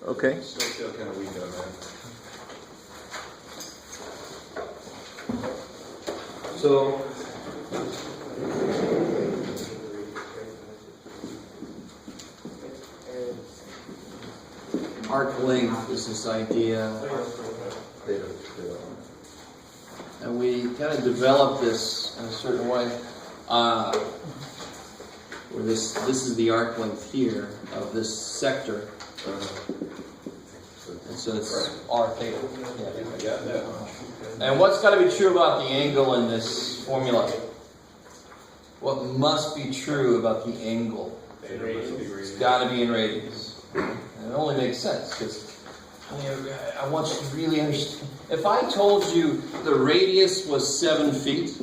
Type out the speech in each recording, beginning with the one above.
Okay. Still feel kind of weak on that. So, arc length is this idea, and we kind of develop this in a certain way. Where this is the arc length here of this sector, and so it's r theta. Yeah. And what's got to be true about the angle in this formula? What must be true about the angle? It's got to be in radians. And it only makes sense because I want you to really understand. If I told you the radius was 7 feet,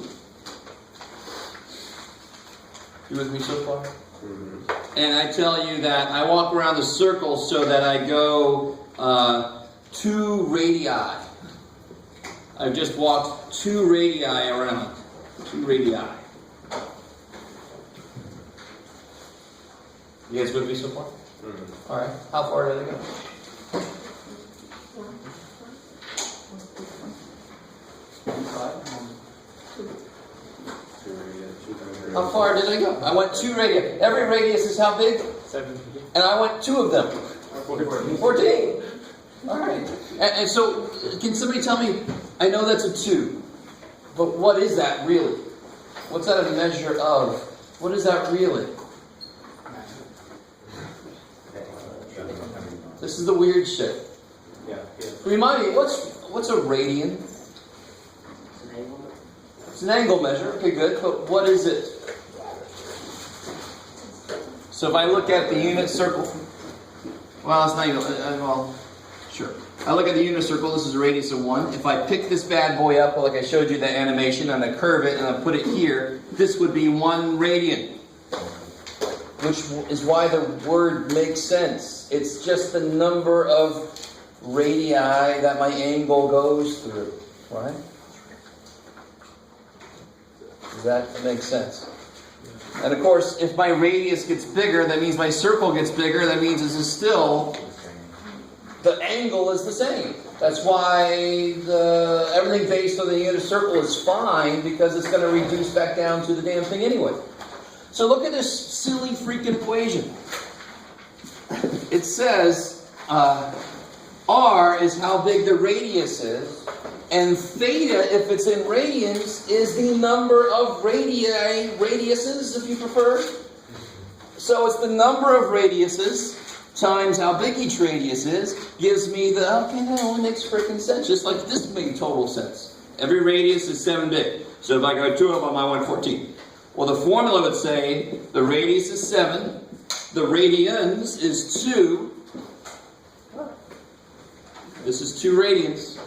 you with me so far? Mm-hmm. And I tell you that I walk around the circle so that I go 2 radii. I've just walked 2 radii around. 2 radii. You guys with me so far? Mm-hmm. All right. How far did I go? How far did I go? I went 2 radii. Every radius is how big? 7. And I went 2 of them. 14. All right. And so, can somebody tell me, I know that's a 2, but what is that really? What's that a measure of? What is that really? This is the weird shit. Yeah. Remind me, what's a radian? It's an angle measure. Okay, good. But what is it? So if I look at the unit circle, well, it's not even, well, sure. I look at the unit circle, this is a radius of 1. If I pick this bad boy up, like I showed you the animation, and I curve it and I put it here, this would be 1 radian. Which is why the word makes sense. It's just the number of radii that my angle goes through, right? Does that make sense? And of course, if my radius gets bigger, that means my circle gets bigger. That means this is still, the angle is the same. That's why everything based on the unit circle is fine, because it's going to reduce back down to the damn thing anyway. So look at this silly freaking equation. It says r is how big the radius is, and theta, if it's in radians, is the number of radiuses, if you prefer. So it's the number of radiuses times how big each radius is, gives me the, okay, that only makes freaking sense. Just like this made total sense. Every radius is 7 big. So if I go 2 of them, I want 14. Well, the formula would say the radius is 7, the radians is 2. This is 2 radians.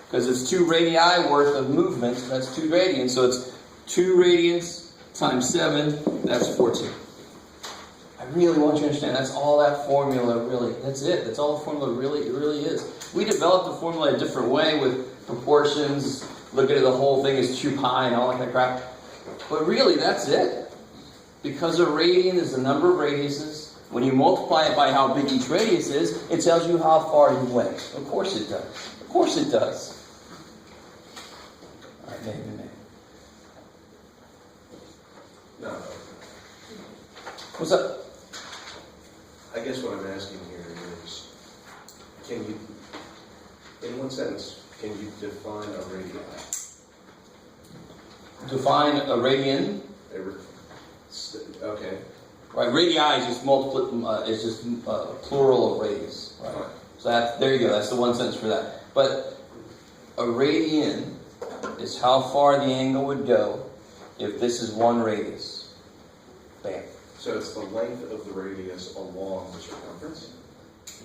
Because it's 2 radii worth of movement, that's 2 radians. So it's 2 radians times 7, that's 14. I really want you to understand, that's all that formula really, that's it. That's all the formula really is. We developed the formula a different way with proportions, look at it, the whole thing is 2 pi and all that kind of crap. But really, that's it. Because a radian is the number of radiuses. When you multiply it by how big each radius is, it tells you how far you went. Of course it does. Of course it does. All right, maybe. No. What's up? I guess what I'm asking here is, can you, in one sentence, can you define a radii? Define a radian? Okay. Right, radii is just plural of radius. Right. So there you go. That's the one sentence for that. But a radian is how far the angle would go if this is 1 radius. Bam. So it's the length of the radius along the circumference?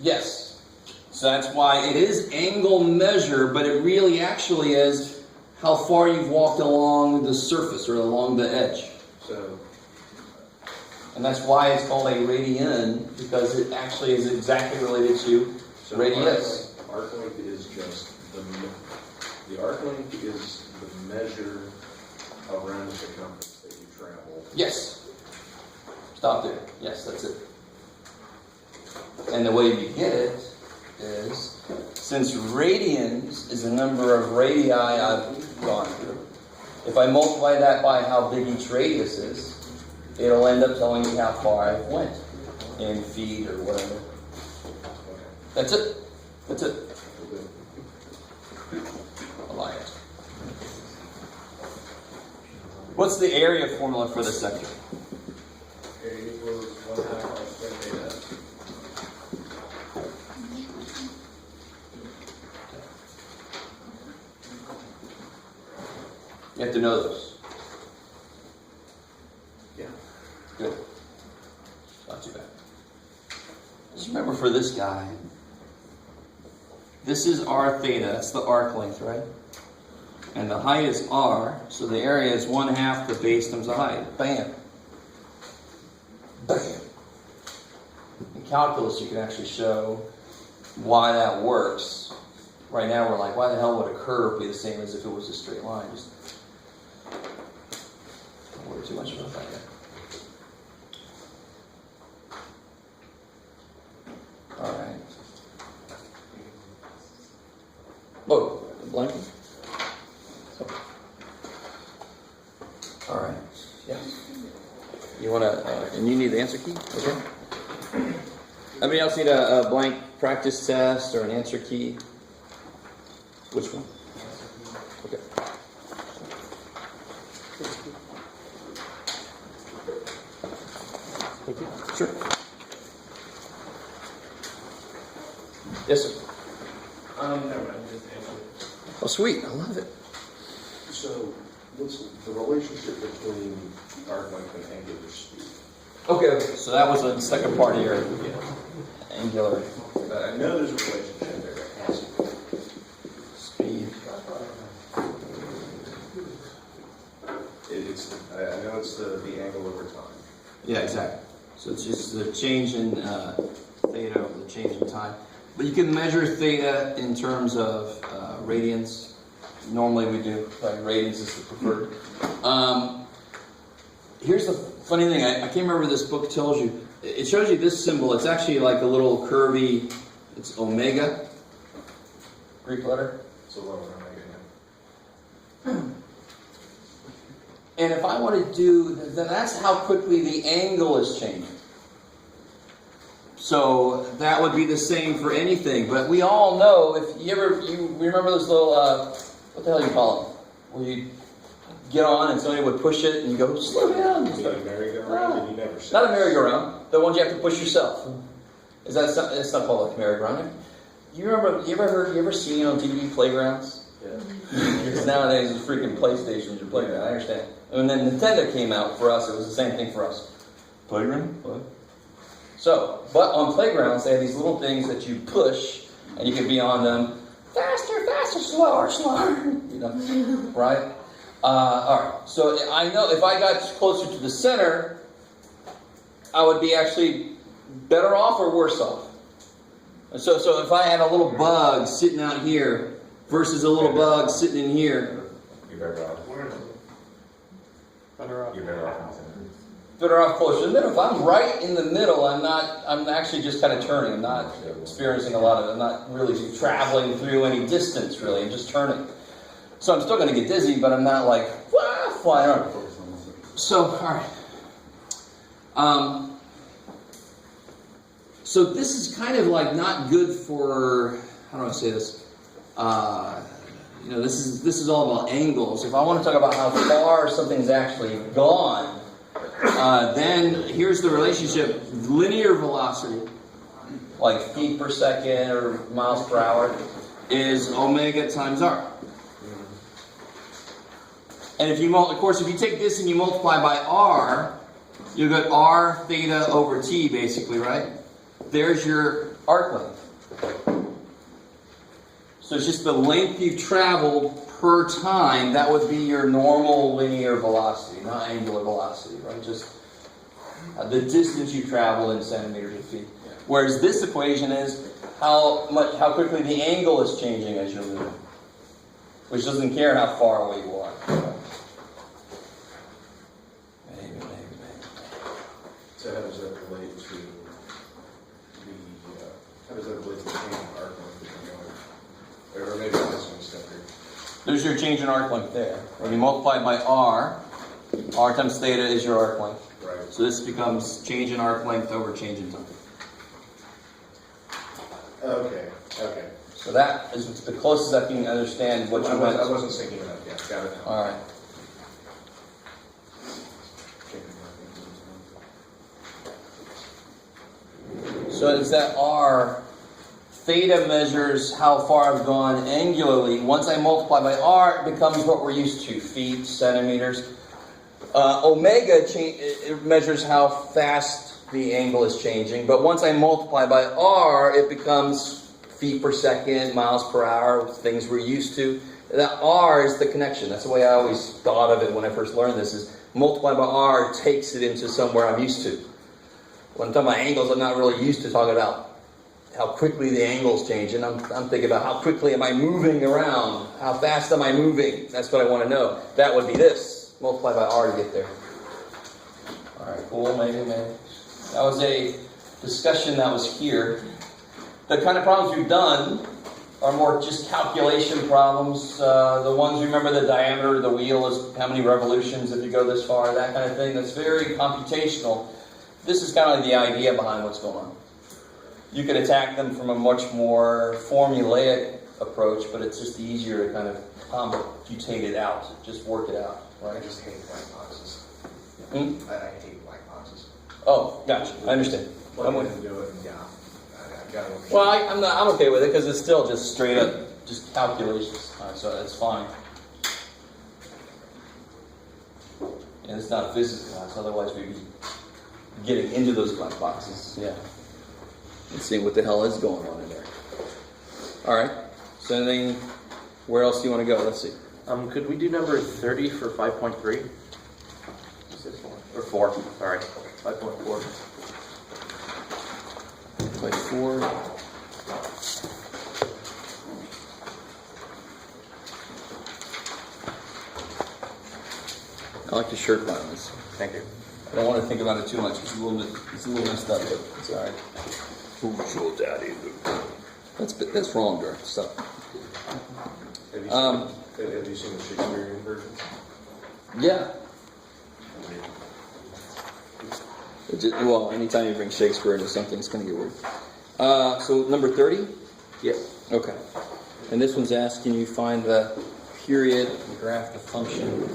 Yes. So that's why it is angle measure, but it really actually is how far you've walked along the surface or along the edge. So, and that's why it's called a radian, because it actually is exactly related to radius. Arc length is just the arc length is the measure around the circumference that you travel. Yes. Stop there. Yes, that's it. And the way you get it is, since radians is the number of radii I've gone through, if I multiply that by how big each radius is, it'll end up telling me how far I went in feet or whatever. That's it. That's it. I like it. What's the area formula for this sector? Area equals 1/2 r squared theta. You have to know those. Yeah. Good. Not too bad. Just remember for this guy, this is r theta, that's the arc length, right? And the height is r, so the area is 1/2 the base times the height. Bam. Bam. In calculus, you can actually show why that works. Right now, we're like, why the hell would a curve be the same as if it was a straight line? Just don't worry too much about that yet. All right. Whoa, blank. All right. Yeah. You want to, and you need the answer key? Okay. Anybody else need a blank practice test or an answer key? Which one? Okay. Thank you. Sure. Yes, sir. Never mind, just answer it. Oh, sweet. I love it. So, what's the relationship between arc length and angular speed? Okay. So that was the second part of your angular I know there's a relationship there. There has to be. speed. I know it's the angle over time. Yeah, exactly. So it's just the change in theta over the change in time. But you can measure theta in terms of radians. Normally we do, like radians is the preferred. Here's the funny thing. I can't remember what this book tells you. It shows you this symbol. It's actually like a little curvy, it's omega, Greek letter. It's a lower omega. And if I want to do, then that's how quickly the angle is changing. So that would be the same for anything. But we all know, if you remember those little, what the hell do you call them? Where you get on and somebody would push it and you go, slow down. You mean a merry-go-round? And you never said Not a merry-go-round. The ones you have to push yourself. It's not called a merry-go-round. You ever seen on TV playgrounds? Yeah. Because nowadays it's freaking PlayStation's your playground. I understand. And then Nintendo came out for us. It was the same thing for us. Playground? What? So, but on playgrounds they have these little things that you push, and you can be on them faster, faster, slower, slower. You know, right? All right. So I know if I got closer to the center, I would be actually better off or worse off. So if I had a little bug sitting out here versus a little bug sitting in here, You're better off. Better off. You're better off. better off closer to the middle. If I'm right in the middle, I'm actually just kind of turning. I'm not experiencing a lot of, I'm not really traveling through any distance really. I'm just turning. So I'm still going to get dizzy, but I'm not like, wah, flying around. So, all right. So this is kind of like not good for, how do I say this? This is all about angles. If I want to talk about how far something's actually gone, then here's the relationship. Linear velocity, like feet per second or miles per hour, is omega times r. And if you take this and you multiply by r, you get r theta over t, basically, right? There's your arc length. So it's just the length you've traveled per time. That would be your normal linear velocity, not angular velocity, right? Just the distance you travel in centimeters or feet. Whereas this equation is how quickly the angle is changing as you're moving, which doesn't care how far away you are. Maybe. So how does that relate to the because I believe the change in arc length is going. Or maybe I'm missing a step here. There's your change in arc length there. When you multiply by r times theta is your arc length. Right. So this becomes change in arc length over change in time. Okay. So that is the closest I can understand what you meant. I wasn't thinking that. Yeah, got it now. All right. So it's that r, theta measures how far I've gone angularly. Once I multiply by r, it becomes what we're used to, feet, centimeters. Omega it measures how fast the angle is changing. But once I multiply by r, it becomes feet per second, miles per hour, things we're used to. That r is the connection. That's the way I always thought of it when I first learned this, is multiply by r takes it into somewhere I'm used to. When I'm talking about angles, I'm not really used to talking about how quickly the angle's changing. I'm thinking about how quickly am I moving around? How fast am I moving? That's what I want to know. That would be this. Multiply by r to get there. All right, cool, maybe. That was a discussion that was here. The kind of problems we've done are more just calculation problems. The ones, remember the diameter of the wheel is how many revolutions if you go this far, that kind of thing. That's very computational. This is kind of the idea behind what's going on. You could attack them from a much more formulaic approach, but it's just easier to kind of computate it out, just work it out. Right? I just hate black boxes. I hate black boxes. Oh, gotcha. I understand. I'm going to do it. Yeah. I got to. Well, I'm okay with it because it's still just straight up, just calculations. All right, so that's fine. And it's not a physics class, otherwise we'd be getting into those black boxes. Yeah. And seeing what the hell is going on in there. All right. So anything, where else do you want to go? Let's see. Could we do number 30 for 5.3? Or 4, sorry. 5.4. By 4. I like the shirt buttons. Thank you. I don't want to think about it too much. It's a little messed up, but it's all right. Who's your daddy? That's wrong, Dirk. Stop. Have you seen the Shakespearean version? Yeah. Well, anytime you bring Shakespeare into something, it's going to get weird. So number 30? Yes. Okay. And this one's asking you find the period and graph the function.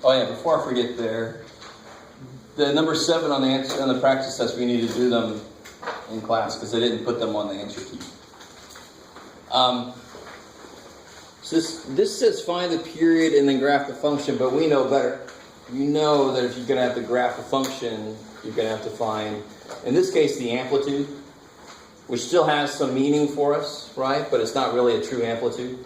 Oh yeah, before I forget there, the number 7 on the practice test, we need to do them in class because they didn't put them on the answer key. So this says find the period and then graph the function, but we know better. You know that if you're going to have to graph a function, you're going to have to find, in this case, the amplitude, which still has some meaning for us, right? But it's not really a true amplitude.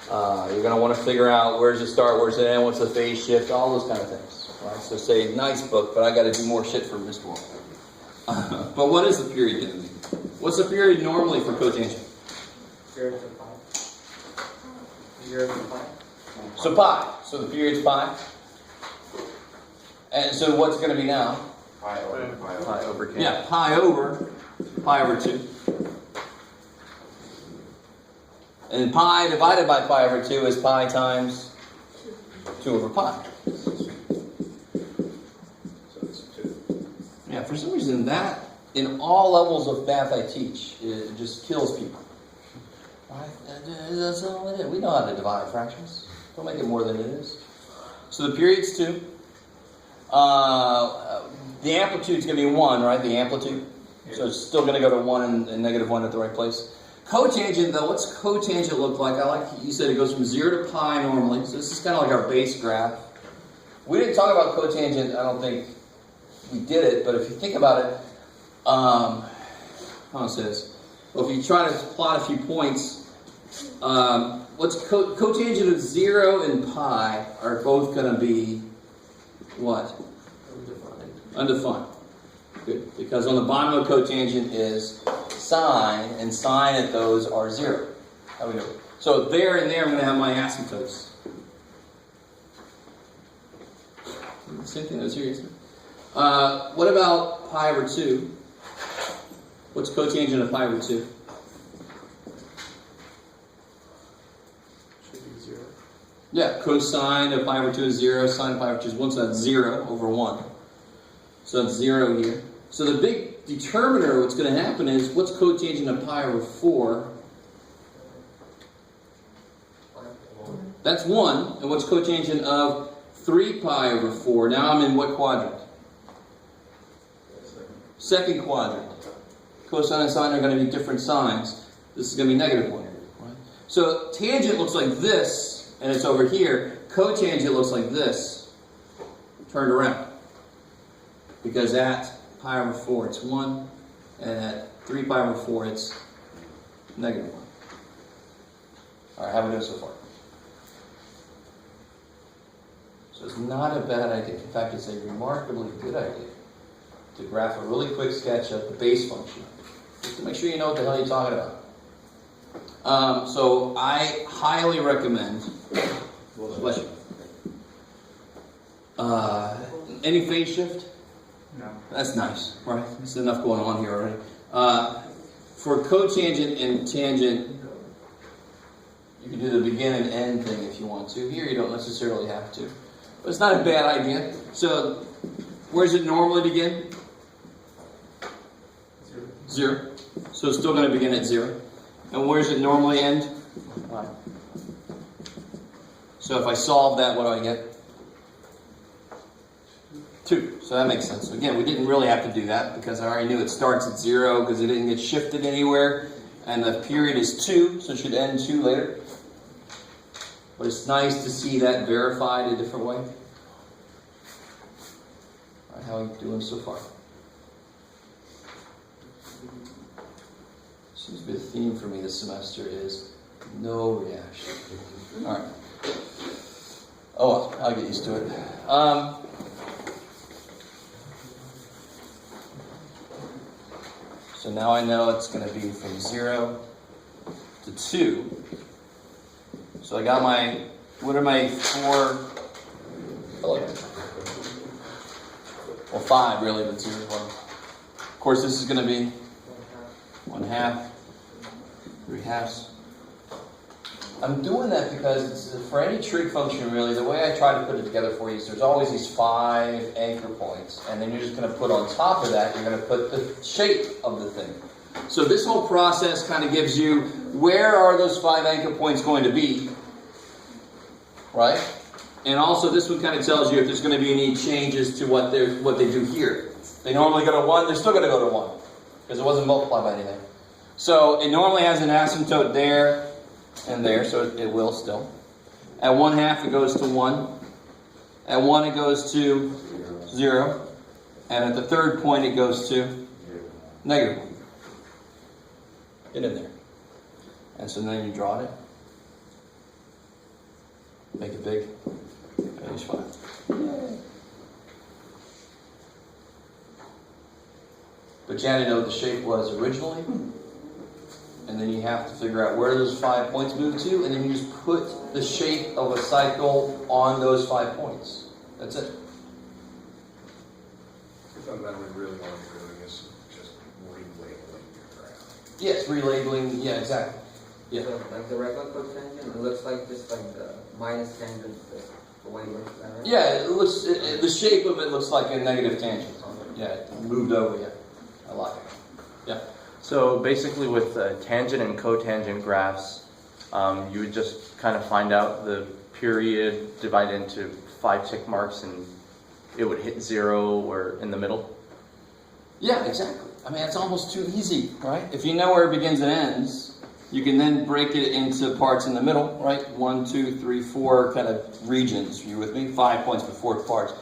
You're going to want to figure out where's it start, where's it end, what's the phase shift, all those kind of things. Right? So say, nice book, but I got to do more shit for Mr. Wall. But what is the period going to mean? What's the period normally for cotangent? 0 to 5. 0 to 5. So pi. So the period's pi. And so what's it going to be now? Pi over k. Yeah, pi over 2. And pi divided by pi over 2 is pi times 2 over pi. So it's 2. Yeah, for some reason that, in all levels of math I teach, it just kills people. Right? That's all it is. We know how to divide fractions. Don't make it more than it is. So the period's 2. The amplitude's going to be 1, right? The amplitude. So it's still going to go to 1 and negative 1 at the right place. Cotangent, though, what's cotangent look like? I like you said it goes from 0 to pi normally. So this is kind of like our base graph. We didn't talk about cotangent. I don't think we did it. But if you think about it, how do I say this? Well, if you try to plot a few points, what's cotangent of 0 and pi are both going to be what? Undefined. Good. Because on the bottom of cotangent is sine, and sine at those are 0. How we do it? So there and there I'm going to have my asymptotes. Same thing that was here, isn't it? What about pi over 2? What's cotangent of pi over 2? Should be 0. Yeah, cosine of pi over 2 is 0, sine of pi over 2 is 1, so that's 0 over 1. So that's 0 here. So the big determiner, what's going to happen is, what's cotangent of pi over 4? That's 1. And what's cotangent of 3 pi over 4? Now I'm in what quadrant? Second quadrant. Cosine and sine are going to be different signs. This is going to be negative 1. Right? So tangent looks like this, and it's over here. Cotangent looks like this, turned around. Because at pi over 4 it's 1, and at 3 pi over 4 it's negative 1. Alright, how are we doing so far? So it's not a bad idea. In fact, it's a remarkably good idea to graph a really quick sketch of the base function. Just to make sure you know what the hell you're talking about. So I highly recommend, bless you. Any phase shift? No. That's nice, right? There's enough going on here already. For cotangent and tangent, you can do the begin and end thing if you want to. Here you don't necessarily have to. But it's not a bad idea. So, where does it normally begin? 0. So it's still going to begin at 0. And where does it normally end? 1. So if I solve that, what do I get? 2. So that makes sense. Again, we didn't really have to do that because I already knew it starts at 0 because it didn't get shifted anywhere. And the period is 2, so it should end 2 later. But it's nice to see that verified a different way. All right, how are we doing so far? Seems to be the theme for me this semester is no reaction. All right. Oh, well, I'll get used to it. So now I know it's going to be from 0 to 2. So I got my, what are my 4? Well, 5 really, but 0 is 1. Of course, this is going to be 1/2, 3/2. I'm doing that because for any trig function, really, the way I try to put it together for you is there's always these 5 anchor points, and then you're just going to put on top of that, you're going to put the shape of the thing. So this whole process kind of gives you where are those 5 anchor points going to be, right? And also this one kind of tells you if there's going to be any changes to what they do here. They normally go to 1, they're still going to go to 1 because it wasn't multiplied by anything. So it normally has an asymptote there and there, so it will still. At 1/2 it goes to 1. At 1 it goes to 0. And at the third point it goes to negative 1. Get in there. And so then you draw it. Make it big. Finish 5. Yay. But you had to know what the shape was originally. And then you have to figure out where those 5 points move to, and then you just put the shape of a cycle on those 5 points. That's it. The fundamental we really want to be doing is just relabeling your graph. Yes, relabeling. Yeah, exactly. Yeah. So, like the regular cotangent, it looks like just like the minus tangent, the way it works, is that right? Yeah, it looks. The shape of it looks like a negative tangent. Yeah, it moved over. Yeah, I like it. Yeah. So basically with tangent and cotangent graphs, you would just kind of find out the period, divide it into 5 tick marks, and it would hit 0 or in the middle? Yeah, exactly. I mean, it's almost too easy, right? If you know where it begins and ends, you can then break it into parts in the middle, right? 1, 2, 3, 4 kind of regions. You with me? 5 points for 4 parts.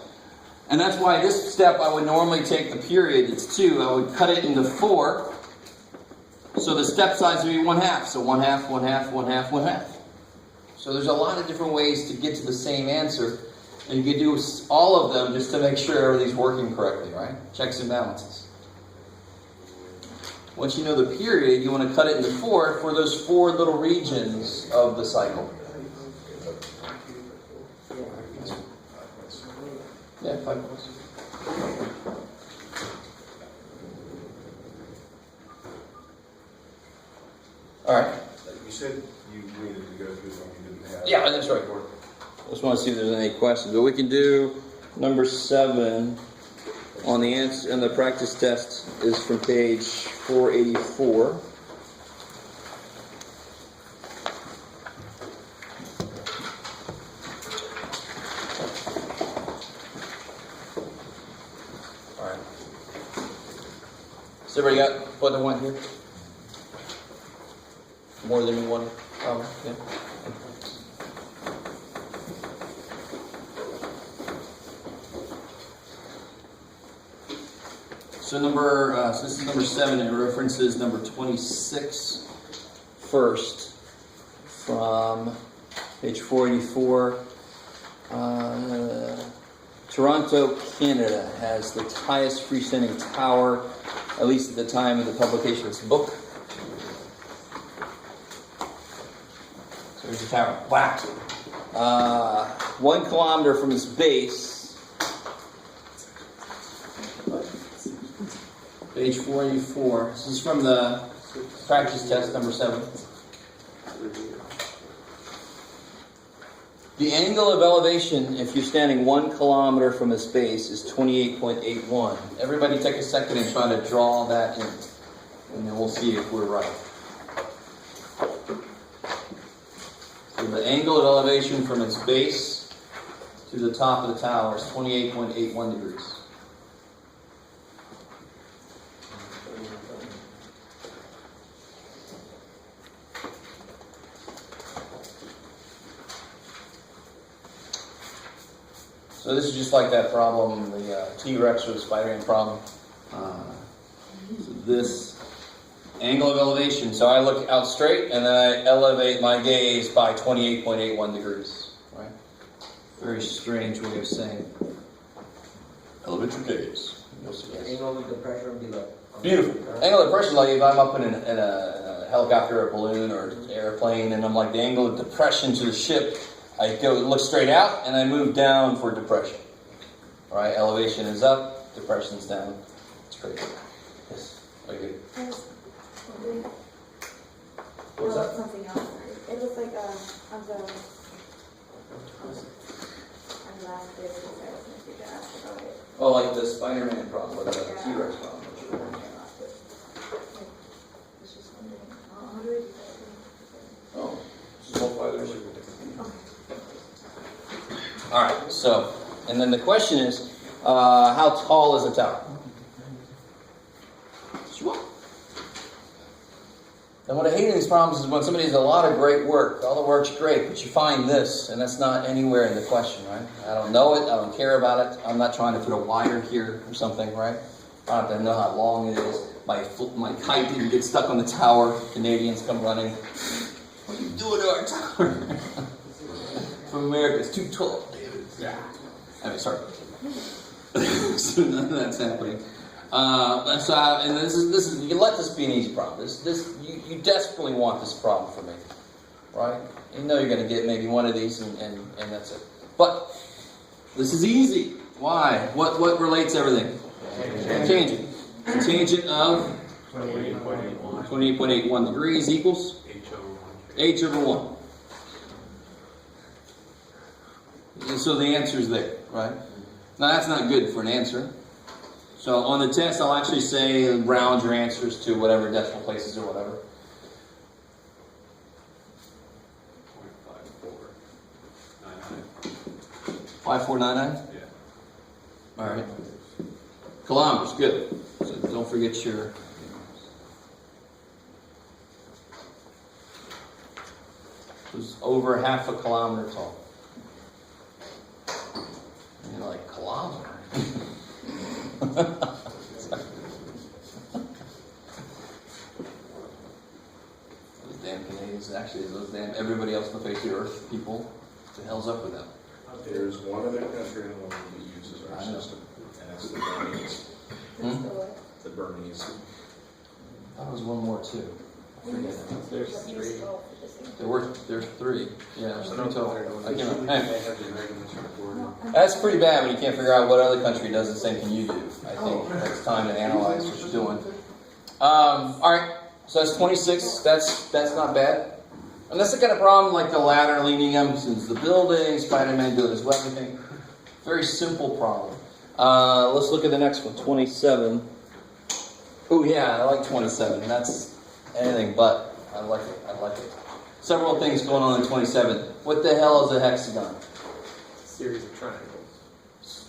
And that's why this step I would normally take the period, it's 2, I would cut it into 4. So the step size would be 1/2. So 1/2, 1/2, 1/2, 1/2. So there's a lot of different ways to get to the same answer. And you can do all of them just to make sure everything's working correctly, right? Checks and balances. Once you know the period, you want to cut it into 4 for those 4 little regions of the cycle. Yeah, 5 points. All right. You said you needed to go through one you didn't have. Yeah, that's right. Just want to see if there's any questions, but we can do number 7 on the answer, and the practice test is from page 484. All right. So everybody got what they want here? More than one? Yeah. So so this is number 7, and it references number 26 first from page 484. Toronto, Canada has the highest freestanding tower, at least at the time of the publication of this book. So there's the tower. Wow. 1 kilometer from its base. Page 484. This is from the practice test number 7. The angle of elevation, if you're standing 1 kilometer from its base, is 28.81. Everybody take a second and try to draw that in, and then we'll see if we're right. So the angle of elevation from its base to the top of the tower is 28.81 degrees. So this is just like that problem, the T-Rex or the Spider-Man problem. So this angle of elevation, so I look out straight and then I elevate my gaze by 28.81 degrees. Right? Very strange way of saying elevate your gaze. Angle with the pressure below. Beautiful. Angle of depression, like if I'm up in a helicopter or a balloon or an airplane, and I'm like the angle of depression to the ship, I go look straight out and I move down for depression. All right, elevation is up, depression's down. It's crazy. Yes. Okay. What's that? Something else. It looks like on the last bit of I was going to figure out about it. Oh, like the Spider-Man problem or the T-Rex problem. It's just wondering. 100. Oh, this is all 5 years ago. All right, so, and then the question is, how tall is the tower? And what I hate in these problems is when somebody does a lot of great work, all the work's great, but you find this, and that's not anywhere in the question, right? I don't know it, I don't care about it, I'm not trying to put a wire here or something, right? I don't have to know how long it is. My kite didn't get stuck on the tower. Canadians come running. What are you doing to our tower? From America, it's too tall. Yeah. Anyway, sorry. So none of that's happening. And this is you let this be an easy problem. You desperately want this problem for me, right? You know you're going to get maybe one of these, and that's it. But this is easy. Why? What relates everything? Tangent. The tangent of 28.81 degrees equals h over 1. And so the answer is there, right? Now that's not good for an answer. So on the test, I'll actually say round your answers to whatever decimal places or whatever. 5499? Yeah. All right. Kilometers, good. So don't forget your... It was over half a kilometer tall. And you're like, kilometer? Those damn Canadians, actually, those damn everybody else on the face of the earth, people, what the hell's up with them? There's one other country in the world that uses our system, and it's the Burmese. The Burmese. I thought there was one more too. There's three. There's three. Yeah, there's So three no total. I They can't- have hey. the measurements recorded. That's pretty bad when you can't figure out what other country does the same thing you do. I think it's time to analyze what you're doing. All right, so that's 26. That's not bad. And that's the kind of problem like the ladder leaning up since the building, Spider-Man doing his weapon thing. Very simple problem. Let's look at the next one, 27. Oh yeah, I like 27. That's anything but. I like it. I like it. Several things going on in 27. What the hell is a hexagon? Series of triangles.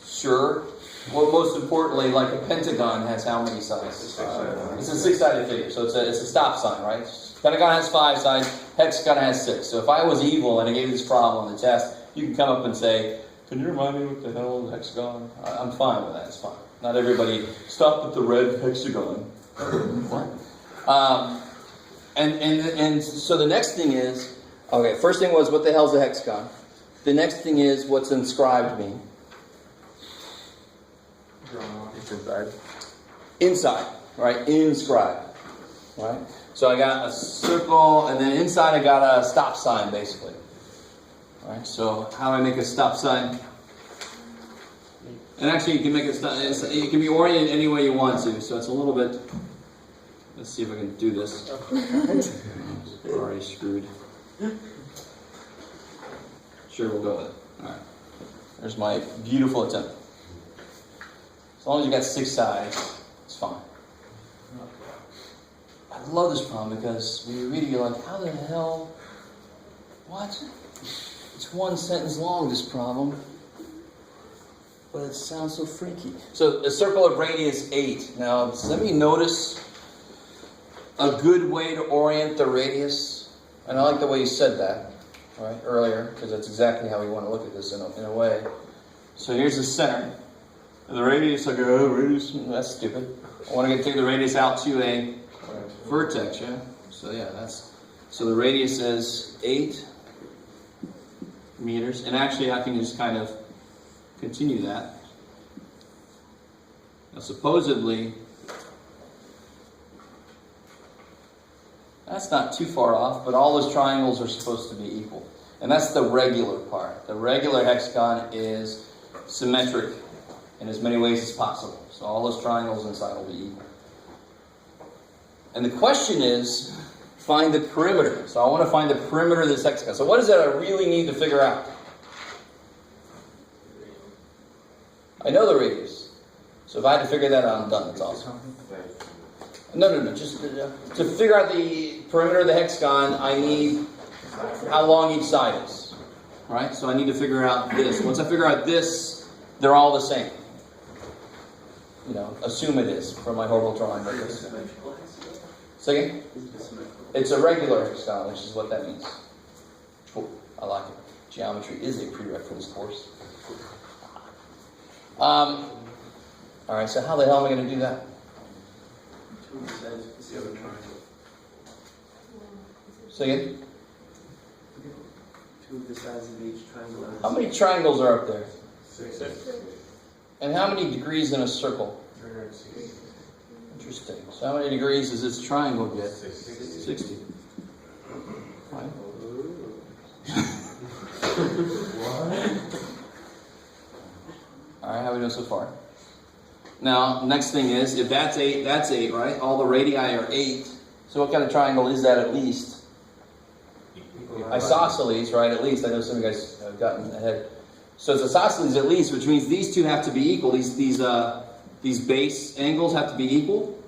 Sure. Well, most importantly, like a pentagon has how many sides? It's a six-sided figure, so it's a stop sign, right? Pentagon has 5 sides, hexagon has 6. So if I was evil and I gave you this problem on the test, you can come up and say, can you remind me what the hell is a hexagon? I'm fine with that, it's fine. Not everybody, stop at the red hexagon. What? And so the next thing is, okay, first thing was, what the hell's a hexagon? The next thing is, what's inscribed mean? It's inside. Inside, right? Inscribed, right? So I got a circle, and then inside I got a stop sign, basically. Right? So how do I make a stop sign? And actually, you can make it. It can be oriented any way you want to. So it's a little bit. Let's see if I can do this. Already screwed. Sure, we'll go with it. All right. There's my beautiful attempt. As long as you got 6 sides, it's fine. I love this problem because when you read it, you're like, how the hell? What? It's 1 sentence long, this problem. But it sounds so freaky. So a circle of radius 8. Now, does anybody notice a good way to orient the radius? And I like the way you said that, right, earlier, because that's exactly how we want to look at this in a way. So here's the center. And the radius, I go, oh, radius, that's stupid. I want to take the radius out to a vertex, yeah? So yeah, so the radius is 8 meters. And actually, I can just kind of continue that. Now, supposedly, that's not too far off, but all those triangles are supposed to be equal. And that's the regular part. The regular hexagon is symmetric in as many ways as possible. So all those triangles inside will be equal. And the question is, find the perimeter. So I want to find the perimeter of this hexagon. So what is it I really need to figure out? I know the radius. So if I had to figure that out, I'm done. That's awesome. No. Just to figure out the perimeter of the hexagon, I need how long each side is. Right? So I need to figure out this. Once I figure out this, they're all the same. You know, assume it is for my horrible drawing. Second? It's a regular hexagon, which is what that means. Cool. I like it. Geometry is a prereq for this course. Alright, so how the hell am I going to do that? Say again? 2 of the sides of each triangle. How many triangles are up there? 6. And how many degrees in a circle? Interesting. So how many degrees does this triangle get? 60. Right. Alright, how are we doing so far? Now, next thing is, if that's 8, that's 8, right? All the radii are 8. So what kind of triangle is that at least? Isosceles, right? At least. I know some of you guys have gotten ahead. So it's isosceles at least, which means these two have to be equal. These base angles have to be equal.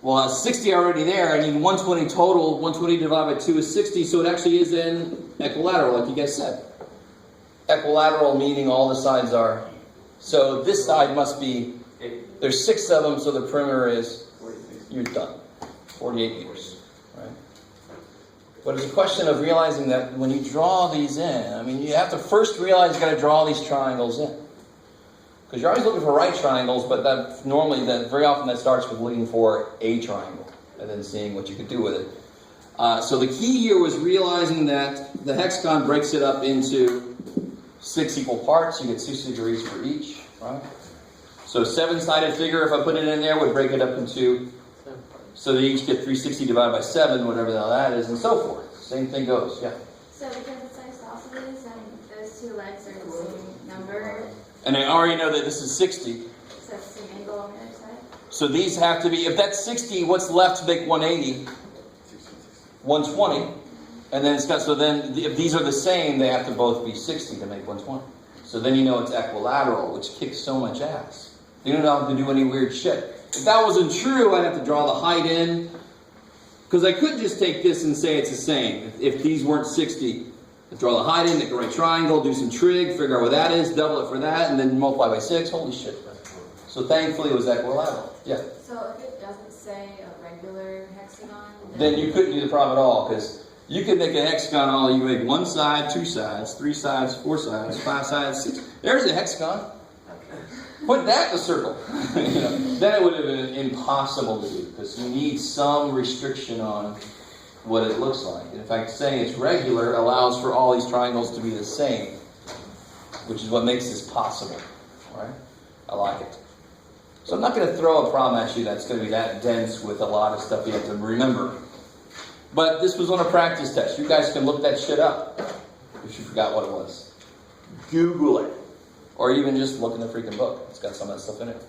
Well, 60 already there. I need 120 total. 120 divided by 2 is 60. So it actually is then equilateral, like you guys said. Equilateral meaning all the sides are. So this side must be, there's 6 of them, so the perimeter is, you're done. 48 meters, right? But it's a question of realizing that when you draw these in, I mean, you have to first realize you've got to draw these triangles in. Because you're always looking for right triangles, but very often that starts with looking for a triangle and then seeing what you could do with it. So the key here was realizing that the hexagon breaks it up into 6 equal parts. You get 60 degrees for each, right? So 7-sided figure, if I put it in there, would break it up into So they each get 360 divided by 7, whatever the hell that is, and so forth. Same thing goes, yeah. So because it's isosceles and those two legs are the same number, And I already know that this is 60. so it's the same angle on the other side? So these have to be, if that's 60, what's left to make 180? 120. And then it's got, so then if these are the same, they have to both be 60 to make 120. So then you know it's equilateral, which kicks so much ass. You don't have to do any weird shit. If that wasn't true, I'd have to draw the height in. Because I could just take this and say it's the same. If these weren't 60, I'd draw the height in, make a right triangle, do some trig, figure out what that is, double it for that, and then multiply by 6. Holy shit. So thankfully it was equilateral. Yeah. So if it doesn't say a regular hexagon, Then you couldn't do the problem at all, because you could make a hexagon all, you make one side, two sides, three sides, four sides, five sides, six. There's a hexagon. Put that in a circle. You know, then it would have been impossible to do, because you need some restriction on what it looks like. In fact, saying it's regular allows for all these triangles to be the same, which is what makes this possible. All right? I like it. So I'm not going to throw a problem at you that's going to be that dense with a lot of stuff you have to remember. But this was on a practice test. You guys can look that shit up if you forgot what it was. Google it. Or even just look in the freaking book. It's got some of that stuff in it.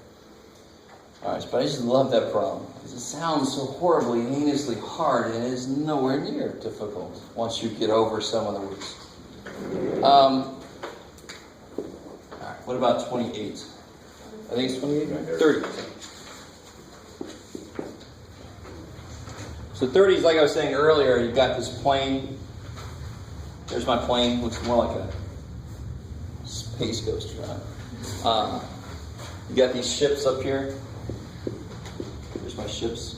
Alright, but I just love that problem. Because it sounds so horribly, heinously hard, and it is nowhere near difficult once you get over some of the words. Alright, what about 28? I think it's 28? 30. So 30 is like I was saying earlier, you've got this plane. There's my plane, looks more like a space ghost, right? You got these ships up here. There's my ships.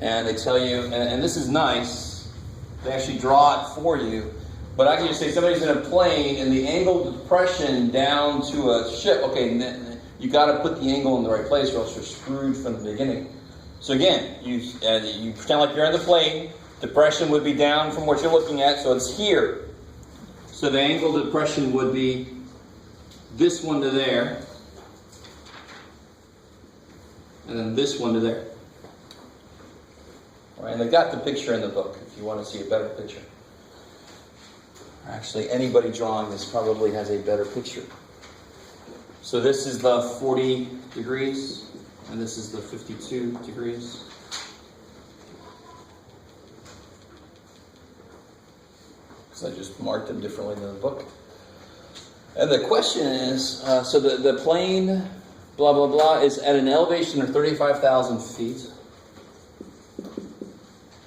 And they tell you, and this is nice, they actually draw it for you. But I can just say somebody's in a plane and the angle of depression down to a ship, okay, you got to put the angle in the right place or else you're screwed from the beginning. So again, you pretend like you're in the plane. Depression would be down from what you're looking at, so it's here. So the angle of depression would be this one to there. And then this one to there. All right, and they've got the picture in the book if you want to see a better picture. Actually, anybody drawing this probably has a better picture. So this is the 40 degrees, and this is the 52 degrees. Because I just marked them differently than the book. And the question is, so the plane, blah, blah, blah, is at an elevation of 35,000 feet.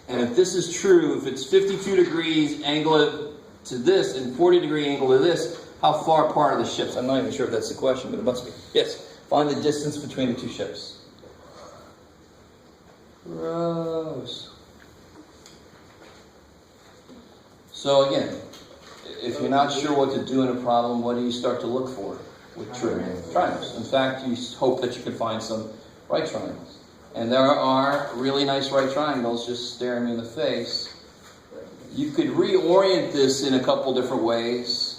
And if this is true, if it's 52 degrees angle to this and 40 degree angle to this, how far apart are the ships? I'm not even sure if that's the question, but it must be. Yes, find the distance between the two ships. Gross. So again, if you're not sure what to do in a problem, what do you start to look for with triangles? In fact, you hope that you can find some right triangles. And there are really nice right triangles just staring me in the face. You could reorient this in a couple different ways.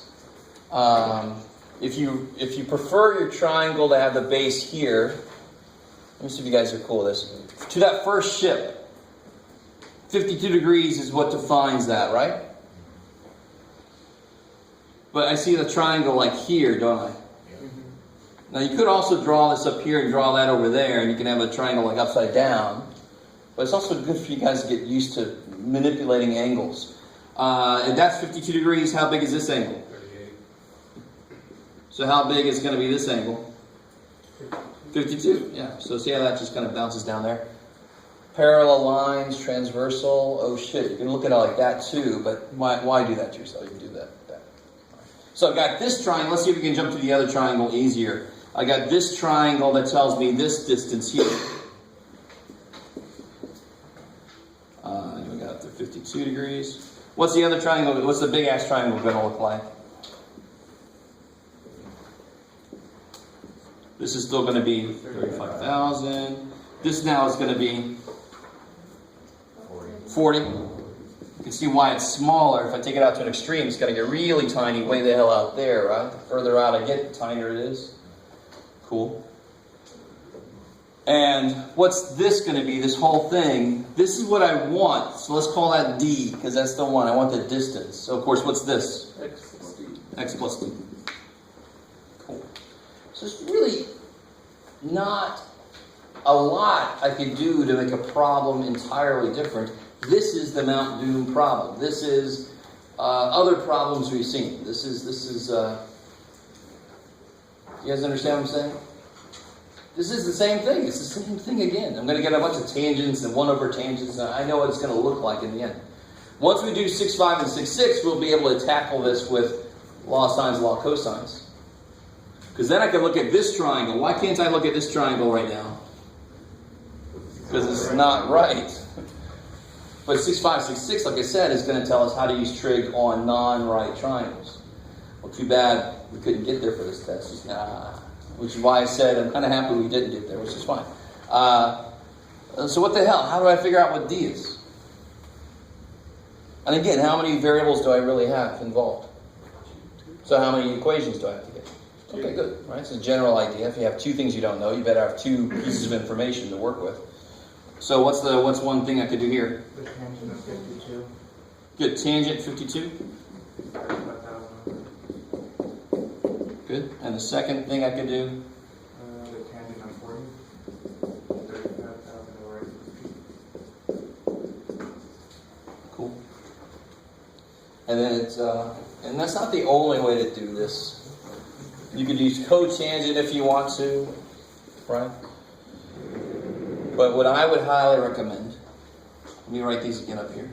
If you prefer your triangle to have the base here, let me see if you guys are cool with this. To that first ship, 52 degrees is what defines that, right? But I see the triangle like here, don't I? Now you could also draw this up here and draw that over there, and you can have a triangle like upside down. But it's also good for you guys to get used to manipulating angles. If that's 52 degrees, how big is this angle? 38. So how big is going to be this angle? 52, yeah. So see how that just kind of bounces down there? Parallel lines, transversal, oh shit, you can look at it like that too, but why do that to yourself? You can do that. So I've got this triangle, let's see if we can jump to the other triangle easier. I got this triangle that tells me this distance here. We got the 52 degrees. What's the other triangle, what's the big ass triangle going to look like? This is still going to be 35,000. This now is going to be 40. You can see why it's smaller. If I take it out to an extreme, it's going to get really tiny way the hell out there, right? The further out I get, the tinier it is. Cool. And what's this going to be, this whole thing? This is what I want. So let's call that D, because that's the one. I want the distance. So, of course, what's this? X plus D. X plus D. Cool. So it's really not a lot I could do to make a problem entirely different. This is the Mount Doom problem. This is other problems we've seen. This is you guys understand what I'm saying? This is the same thing. It's the same thing again. I'm going to get a bunch of tangents and 1 over tangents, and I know what it's going to look like in the end. Once we do 6.5 and 6.6, we'll be able to tackle this with law of sines, law of cosines. Because then I can look at this triangle. Why can't I look at this triangle right now? Because it's not right. But 6.5, 6.6, like I said, is going to tell us how to use trig on non-right triangles. Well, too bad we couldn't get there for this test. Which is why I said I'm kind of happy we didn't get there, which is fine. So what the hell? How do I figure out what D is? And again, how many variables do I really have involved? So how many equations do I have to get? Okay, good. Right, it's a general idea. If you have 2 things you don't know, you better have 2 pieces of information to work with. So what's one thing I could do here? The tangent of 52. Good. Tangent 52. 35,000. Good. And the second thing I could do? The tangent of 40. 35,000 over X plus D. Cool. And then it's and that's not the only way to do this. You could use cotangent if you want to, right? But what I would highly recommend, let me write these again up here.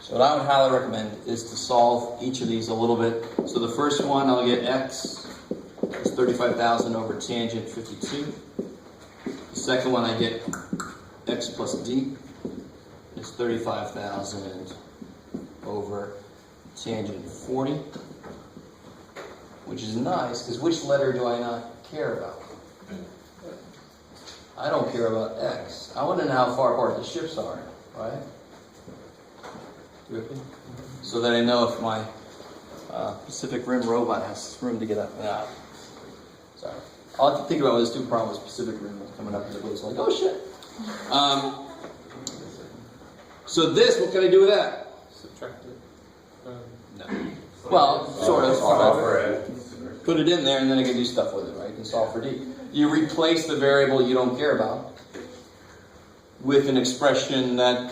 So what I would highly recommend is to solve each of these a little bit. So the first one, I'll get x is 35,000 over tangent 52. The second one, I get x plus d. It's 35,000 over tangent 40. Which is nice, because which letter do I not care about? I don't care about x. I want to know how far apart the ships are, right? So that I know if my Pacific Rim robot has room to get up and out. Sorry. I'll have to think about when this new problem with Pacific Rim coming up, and it was like, oh shit. So this, what can I do with that? Subtract it. No. Well, sort of. Put it in there, and then I can do stuff with it, right? You can solve for D. You replace the variable you don't care about with an expression that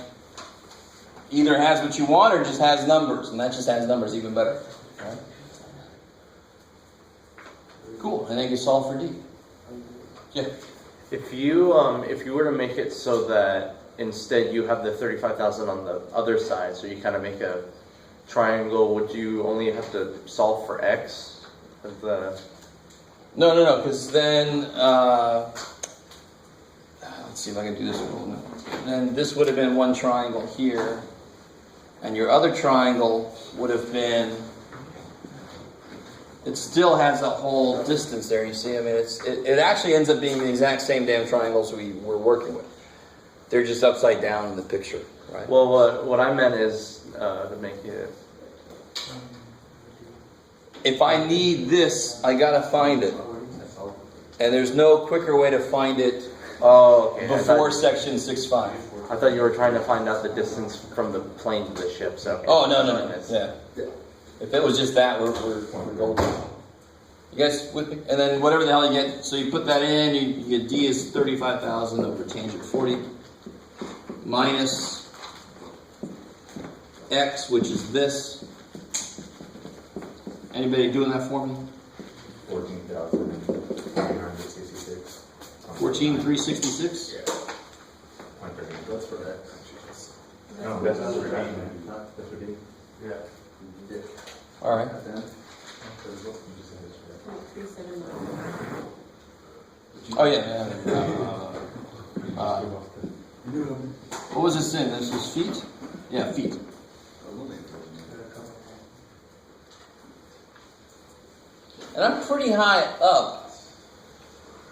either has what you want or just has numbers, and that just has numbers even better. Right? Cool, and then you can solve for D. Yeah. If you were to make it so that instead you have the 35,000 on the other side, so you kind of make a triangle, would you only have to solve for x? No, because then, let's see if I can do this one. Then this would have been one triangle here, and your other triangle would have been, it still has a whole distance there, you see? I mean, it actually ends up being the exact same damn triangles we were working with. They're just upside down in the picture, right? Well, what I meant is to make it. If I need this, I gotta find it. And there's no quicker way to find it Okay. before section 6.5. I thought you were trying to find out the distance from the plane to the ship. So. Oh, no. Yeah. If it was just that, we're golden. You guys with me? And then whatever the hell you get, so you put that in, you get D is 35,000 over tangent 40 minus X, which is this. Anybody doing that for me? 14,366. 14,366? Yeah. That's for X. No, that's that's for for D. D. That's for D. Yeah. All right. Oh, yeah. What was this in? This was feet? Yeah, feet. And I'm pretty high up.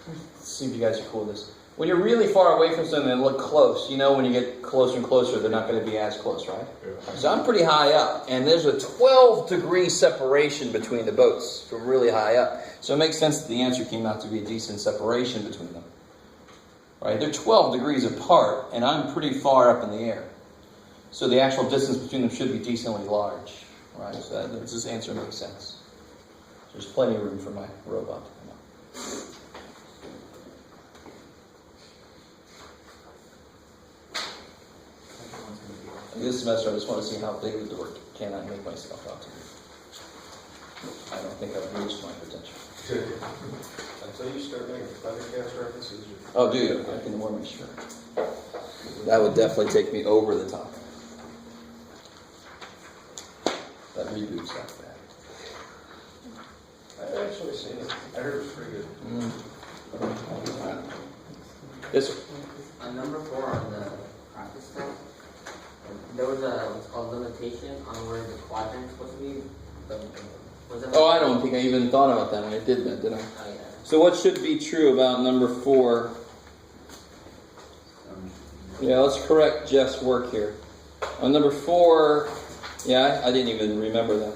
Let's see if you guys are cool with this. When you're really far away from something and look close, you know when you get closer and closer, they're not going to be as close, right? Yeah. So I'm pretty high up, and there's a 12-degree separation between the boats from really high up. So it makes sense that the answer came out to be a decent separation between them. Right? They're 12 degrees apart, and I'm pretty far up in the air. So the actual distance between them should be decently large. Right? So this answer makes sense. There's plenty of room for my robot. This semester, I just want to see how big the door can I make myself out to be. I don't think I've reached my potential. Until you start making Thundercats references. Oh, do you? I can wear my shirt. That would definitely take me over the top. That reboot's not bad. I've actually seen it. I heard it was pretty good. This one. On number 4 on the practice test, there was a what's called limitation on where the quadrant is supposed to be. Was that Oh, I don't think I even thought about that when I did that, did I? Oh, yeah. So what should be true about number 4? Yeah, let's correct Jeff's work here. On number 4, yeah, I didn't even remember that.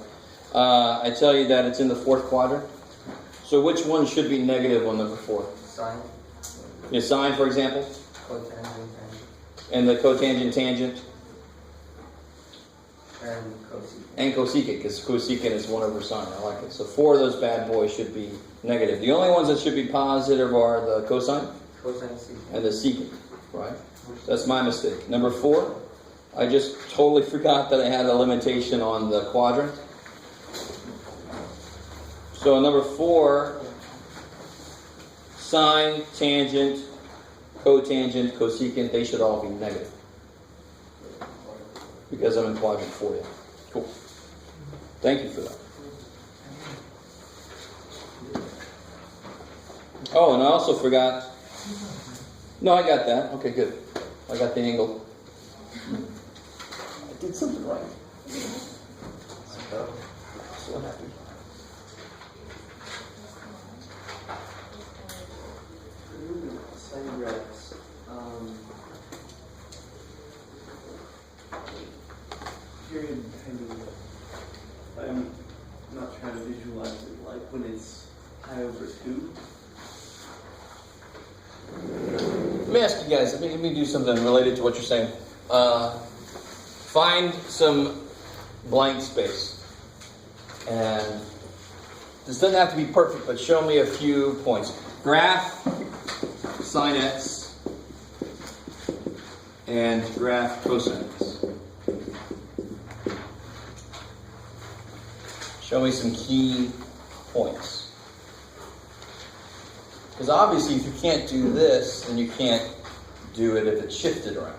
I tell you that it's in the 4th quadrant. So which one should be negative on number 4? Sine, Your sine, for example, cotangent, and the cotangent tangent, and cosecant. and cosecant, because cosecant is 1 over sine. I like it. So 4 of those bad boys should be negative. The only ones that should be positive are the cosine Cosine, secant. and the secant, right? That's my mistake. Number 4, I just totally forgot that I had a limitation on the quadrant. So number 4, sine, tangent, cotangent, cosecant, they should all be negative. Because I'm in quadrant 4 yet. Cool. Thank you for that. Oh, and I also forgot. No, I got that. Okay, good. I got the angle. I did something right. So happy. Sine rex. Period kind of, I'm not trying to visualize it like when it's pi over 2. Let me ask you guys, let me do something related to what you're saying. Find some blank space. And this doesn't have to be perfect, but show me a few points. Graph sine x and graph cosine x. Show me some key points. Because obviously if you can't do this, then you can't do it if it's shifted around.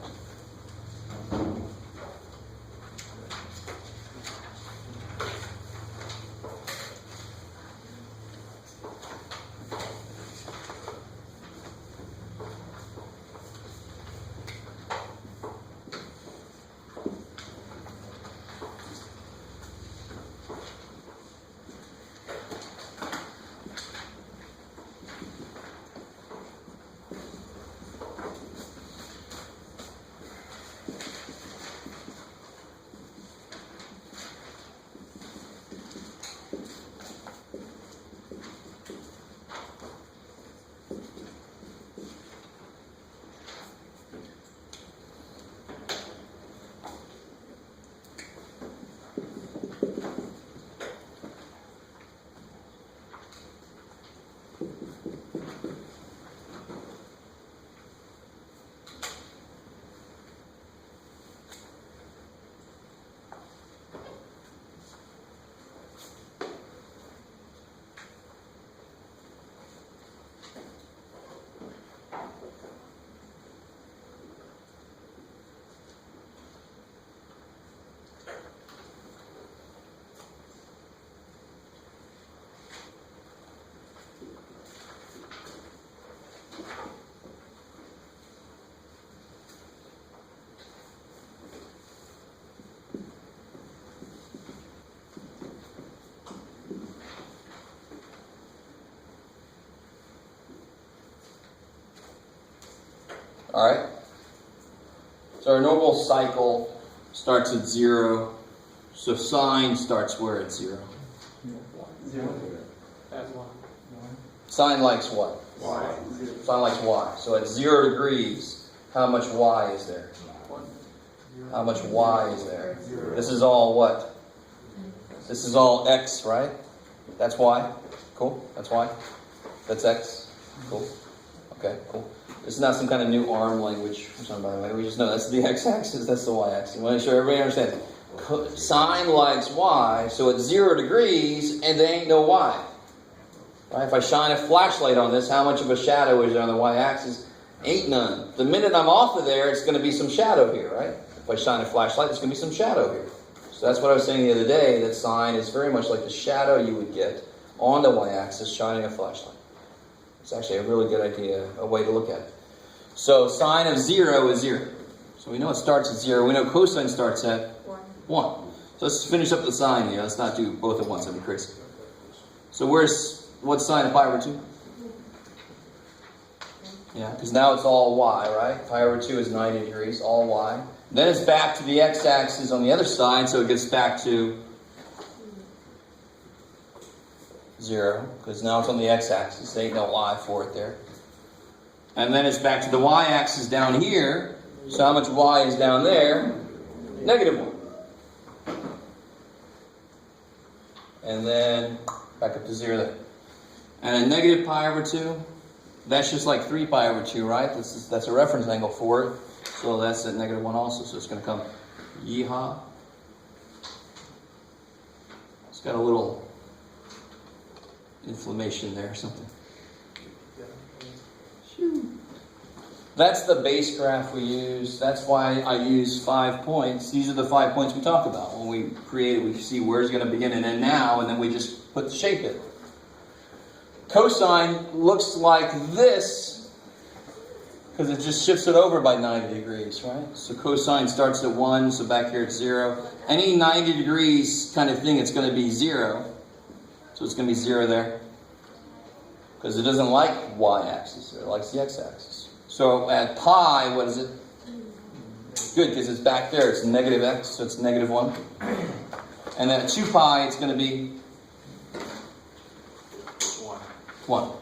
Alright? So our normal cycle starts at 0. So sine starts where at 0? 0. Sine likes what? Y. Sine likes y. So at 0 degrees, how much y is there? How much y is there? This is all what? This is all x, right? That's y. Cool. That's y. That's x. Cool. Okay, cool. This is not some kind of new ARM language or something, by the way. We just know that's the x-axis, that's the y-axis. I want to make sure everybody understands. Sine likes y, so at 0 degrees, and there ain't no y. Right? If I shine a flashlight on this, how much of a shadow is there on the y-axis? Ain't none. The minute I'm off of there, it's going to be some shadow here, right? If I shine a flashlight, there's going to be some shadow here. So that's what I was saying the other day, that sine is very much like the shadow you would get on the y-axis shining a flashlight. It's actually a really good idea, a way to look at it. So sine of 0 is 0. So we know it starts at 0. We know cosine starts at 1. So let's finish up the sine here. Let's not do both at once. That'd be crazy. So what's sine of pi over 2? Yeah, because now it's all y, right? Pi over 2 is 90 degrees, all y. Then it's back to the x-axis on the other side, so it gets back to 0, because now it's on the x-axis. There ain't no y for it there. And then it's back to the y-axis down here. So how much y is down there? -1. And then back up to 0 there. And a negative pi over 2, that's just like 3 pi over 2, right? That's a reference angle for it. So that's at -1 also. So it's going to come yeehaw. It's got a little inflammation there or something. That's the base graph we use. That's why I use 5 points. These are the 5 points we talk about. When we create it, we see where's it going to begin and end now, and then we just put the shape in. Cosine looks like this, because it just shifts it over by 90 degrees, right? So cosine starts at 1, so back here it's 0. Any 90 degrees kind of thing, it's going to be 0. So it's going to be 0 there. Because it doesn't like y-axis, it likes the x-axis. So at pi, what is it? Good, because it's back there. It's negative x, so it's -1. And then at 2 pi, it's going to be 1.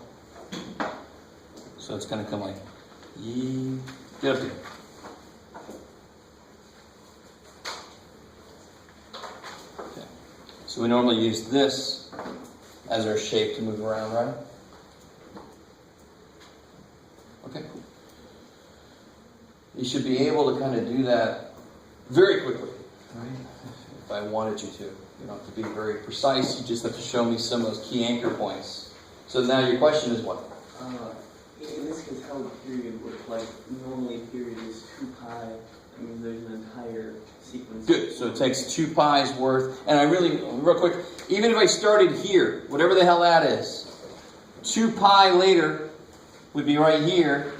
So it's going to come like, get up here. Okay. So we normally use this as our shape to move around, right? Okay, cool. You should be able to kind of do that very quickly, right? If I wanted you to. You don't have to be very precise. You just have to show me some of those key anchor points. So now your question is what? In this case, how would period look like? Normally, period is 2 pi. I mean, there's an entire sequence. Good. So it takes 2 pi's worth. And I really, real quick, even if I started here, whatever the hell that is, 2 pi later would be right here.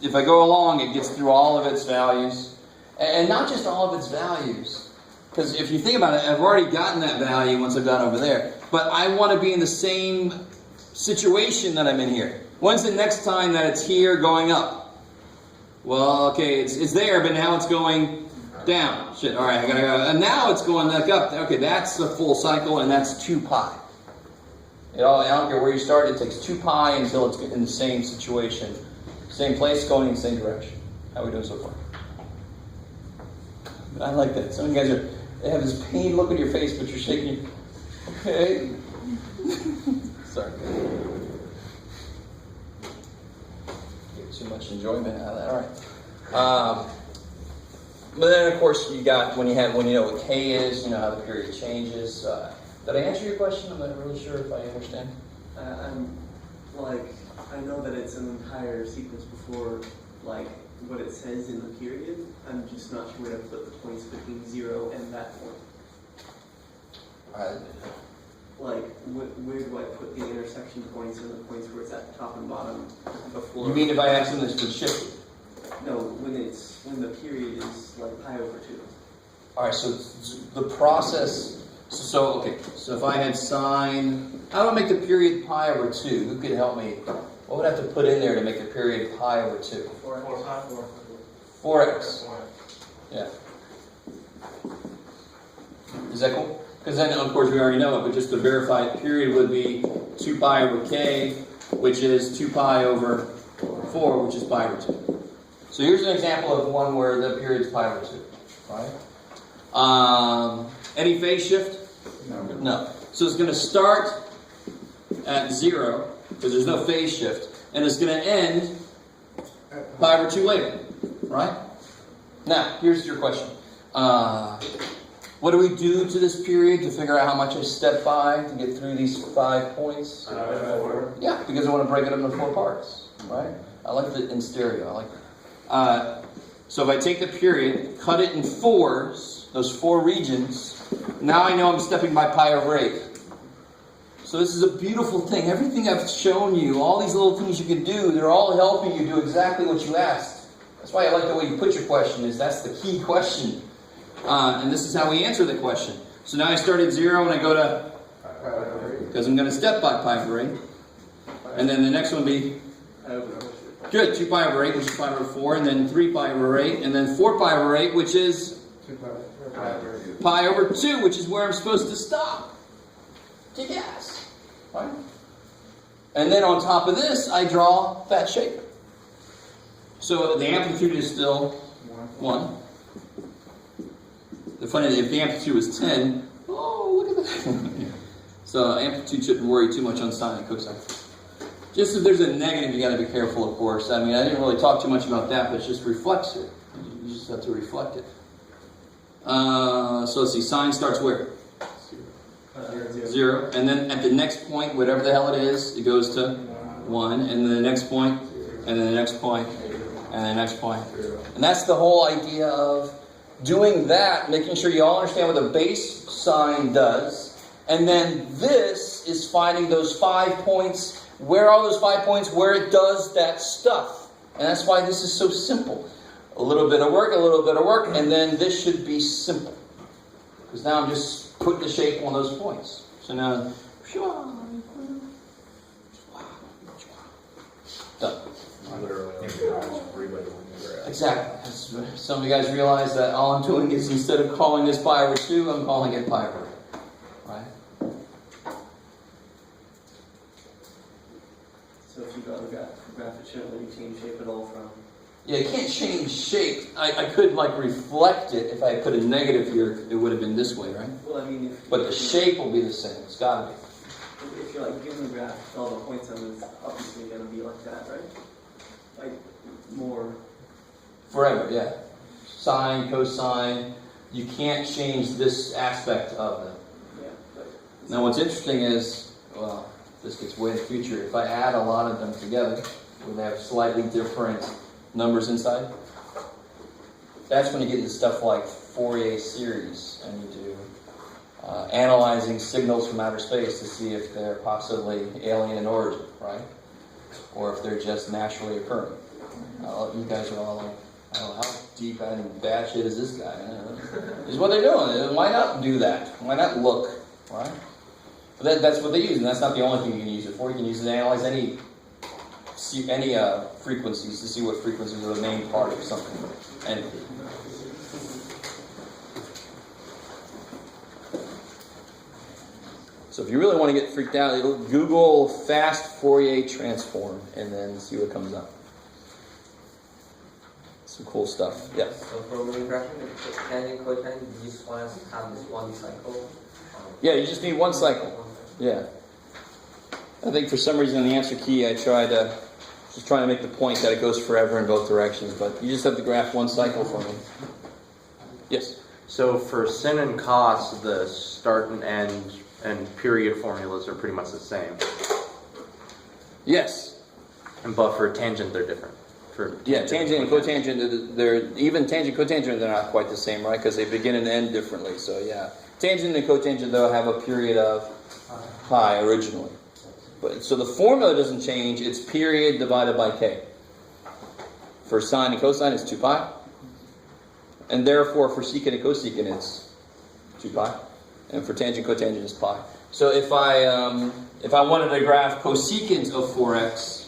If I go along, it gets through all of its values. And not just all of its values. Because if you think about it, I've already gotten that value once I've gone over there. But I want to be in the same situation that I'm in here. When's the next time that it's here going up? Well, okay, it's there, but now it's going down. Shit, all right, I gotta go. And now it's going back up. Okay, that's the full cycle, and that's 2 pi. I don't care where you start, it takes 2 pi until it's in the same situation. Same place, going in the same direction. How are we doing so far? I like that. Some of you guys they have this pained look on your face, but you're shaking. Okay. Sorry. Get too much enjoyment out of that. All right. But then, of course, you got when you know what K is, you know how the period changes. Did I answer your question? I'm not really sure if I understand. I know that it's an entire sequence before, what it says in the period. I'm just not sure where to put the points between 0 and that point. Where do I put the intersection points and the points where it's at the top and bottom before? You mean if I have something that's been shifted? No, when the period is like pi over 2. All right, so the process. So if I had sine, how do I make the period pi over 2? Who could help me? What would I have to put in there to make the period pi over 2? 4x. Yeah. Is that cool? Because then, of course, we already know it, but just to verify it, period would be 2 pi over k, which is 2 pi over 4, which is pi over 2. So here's an example of one where the period is pi over 2. Right? Any phase shift? No. So it's going to start at 0, because there's no phase shift, and it's going to end pi over 2 later. Right? Now, here's your question. What do we do to this period to figure out how much I step by to get through these 5 points? Yeah, because I want to break it up into 4 parts. Right? I like it in stereo. I like that. So if I take the period, cut it in 4s, those 4 regions, now I know I'm stepping by pi over 8. So this is a beautiful thing. Everything I've shown you, all these little things you can do, they're all helping you do exactly what you asked. That's why I like the way you put your question, is that's the key question. And this is how we answer the question. So now I start at 0 and I go to, because I'm going to step by pi over 8. And then the next one will be, good, 2 pi over 8, which is pi over 4, and then 3 pi over 8, and then 4 pi over 8, which is pi over 2, which is where I'm supposed to stop. Kick ass. Right? And then on top of this, I draw that shape. So the amplitude is still 1. The funny thing, if the amplitude was 10, oh, look at that. So amplitude shouldn't worry too much on sine and cosine. Just if there's a negative, you got to be careful, of course. I mean, I didn't really talk too much about that, but it just reflects it. You just have to reflect it. So let's see, sine starts where? 0. And then at the next point, whatever the hell it is, it goes to 1. And then the next point, and then the next point, and the next point. And that's the whole idea of doing that, making sure you all understand what the base sign does. And then this is finding those 5 points. Where are those 5 points? Where it does that stuff. And that's why this is so simple. A little bit of work, a little bit of work, and then this should be simple. Because now I'm just putting the shape on those points. So now, done. Exactly. Some of you guys realize that all I'm doing is, instead of calling this pi over 2, I'm calling it pi over 8. Right? So if you got a graph, it shouldn't let you change shape at all from... Yeah, you can't change shape. I could reflect it. If I put a negative here, it would have been this way, right? Well, I mean, but the shape will be the same. It's got to be. If you're given a graph with all the points on it, it's obviously going to be like that, right? More... Forever, yeah. Sine, cosine. You can't change this aspect of them. Yeah. Now what's interesting is, well, this gets way in the future. If I add a lot of them together, when they have slightly different numbers inside, that's when you get into stuff like Fourier series, and you do analyzing signals from outer space to see if they're possibly alien in origin, right? Or if they're just naturally occurring. You guys are all like, oh, how deep and bad shit is this guy? Is what they're doing. Why not do that? Why not look, right? But that's what they use, and that's not the only thing you can use it for. You can use it to analyze any frequencies, to see what frequencies are the main part of something. And so if you really want to get freaked out, Google fast Fourier transform and then see what comes up. Some cool stuff. Yeah. So for regression, tangent, cotangent, you just want to have this one cycle? Yeah, you just need one cycle. Yeah. I think for some reason in the answer key I tried to just trying to make the point that it goes forever in both directions, but you just have to graph one cycle for me. Yes? So for sin and cos, the start and end and period formulas are pretty much the same. Yes. But for tangent, they're different. Tangent and cotangent, they're even tangent, cotangent, they're not quite the same, right? Because they begin and end differently. So yeah, tangent and cotangent though have a period of pi originally. But so the formula doesn't change. It's period divided by k. For sine and cosine, it's 2 pi, and therefore for secant and cosecant, it's 2 pi, and for tangent, cotangent, it's pi. So if I wanted to graph cosecant of 4x,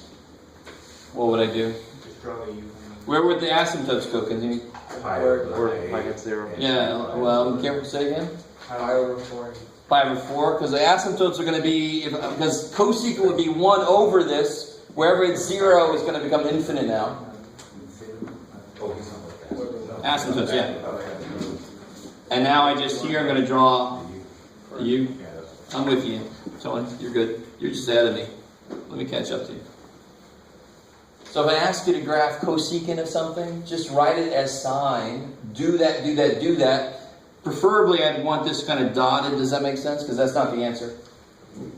what would I do? Just draw the U. Where would the asymptotes go? Continue. Pi Or over pi gets 0. Yeah, well, careful, say again? Pi over 4. Pi over 4, because the asymptotes are going to be, because cosecant would be 1 over this, wherever it's 0 is going to become infinite now. Oh, he's not like that. Asymptotes, yeah. And now I just, here I'm going to draw you. Yeah, that's I'm with you. Tony, you're good. You're just ahead of me. Let me catch up to you. So if I ask you to graph cosecant of something, just write it as sine. Do that, do that, do that. Preferably, I'd want this kind of dotted. Does that make sense? Because that's not the answer.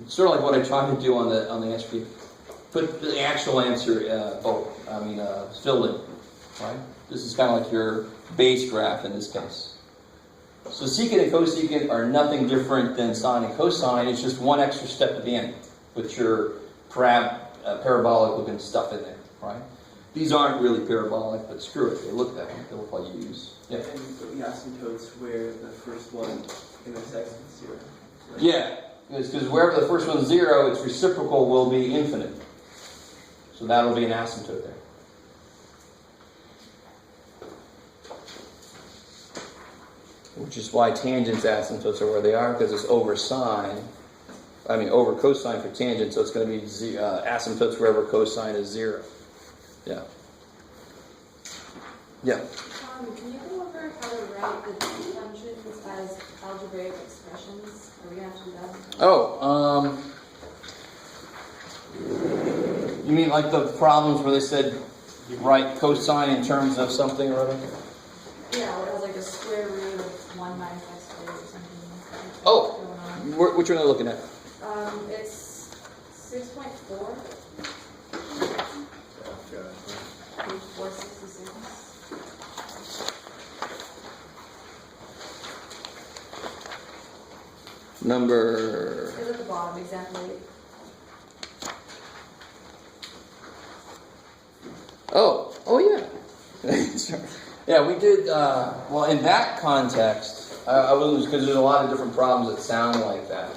Sort of like what I tried to do on the answer key. Put the actual answer, filled in. Right? This is kind of like your base graph in this case. So secant and cosecant are nothing different than sine and cosine. It's just one extra step at the end with your parabolic looking stuff in there. Right? These aren't really parabolic, but screw it. They look that way. They look like U's. Yeah. And you put the asymptotes where the first one intersects with 0. Right? Yeah, because wherever the first one's 0, its reciprocal will be infinite. So that'll be an asymptote there. Which is why tangents asymptotes are where they are, because it's over cosine for tangent, so it's going to be asymptotes wherever cosine is 0. Yeah. Yeah. Can you go over how to write the functions as algebraic expressions? Are we going to have to do that? Oh, you mean like the problems where they said write cosine in terms of something or other? Yeah, where it has like a square root of 1 minus x squared or something. Oh. Going on. Which one are you looking at? It's 6.4, page 466. Number. It's at the bottom, example 8. Oh yeah. Sorry. Yeah, we did. Well, in that context, I wasn't, because there's a lot of different problems that sound like that.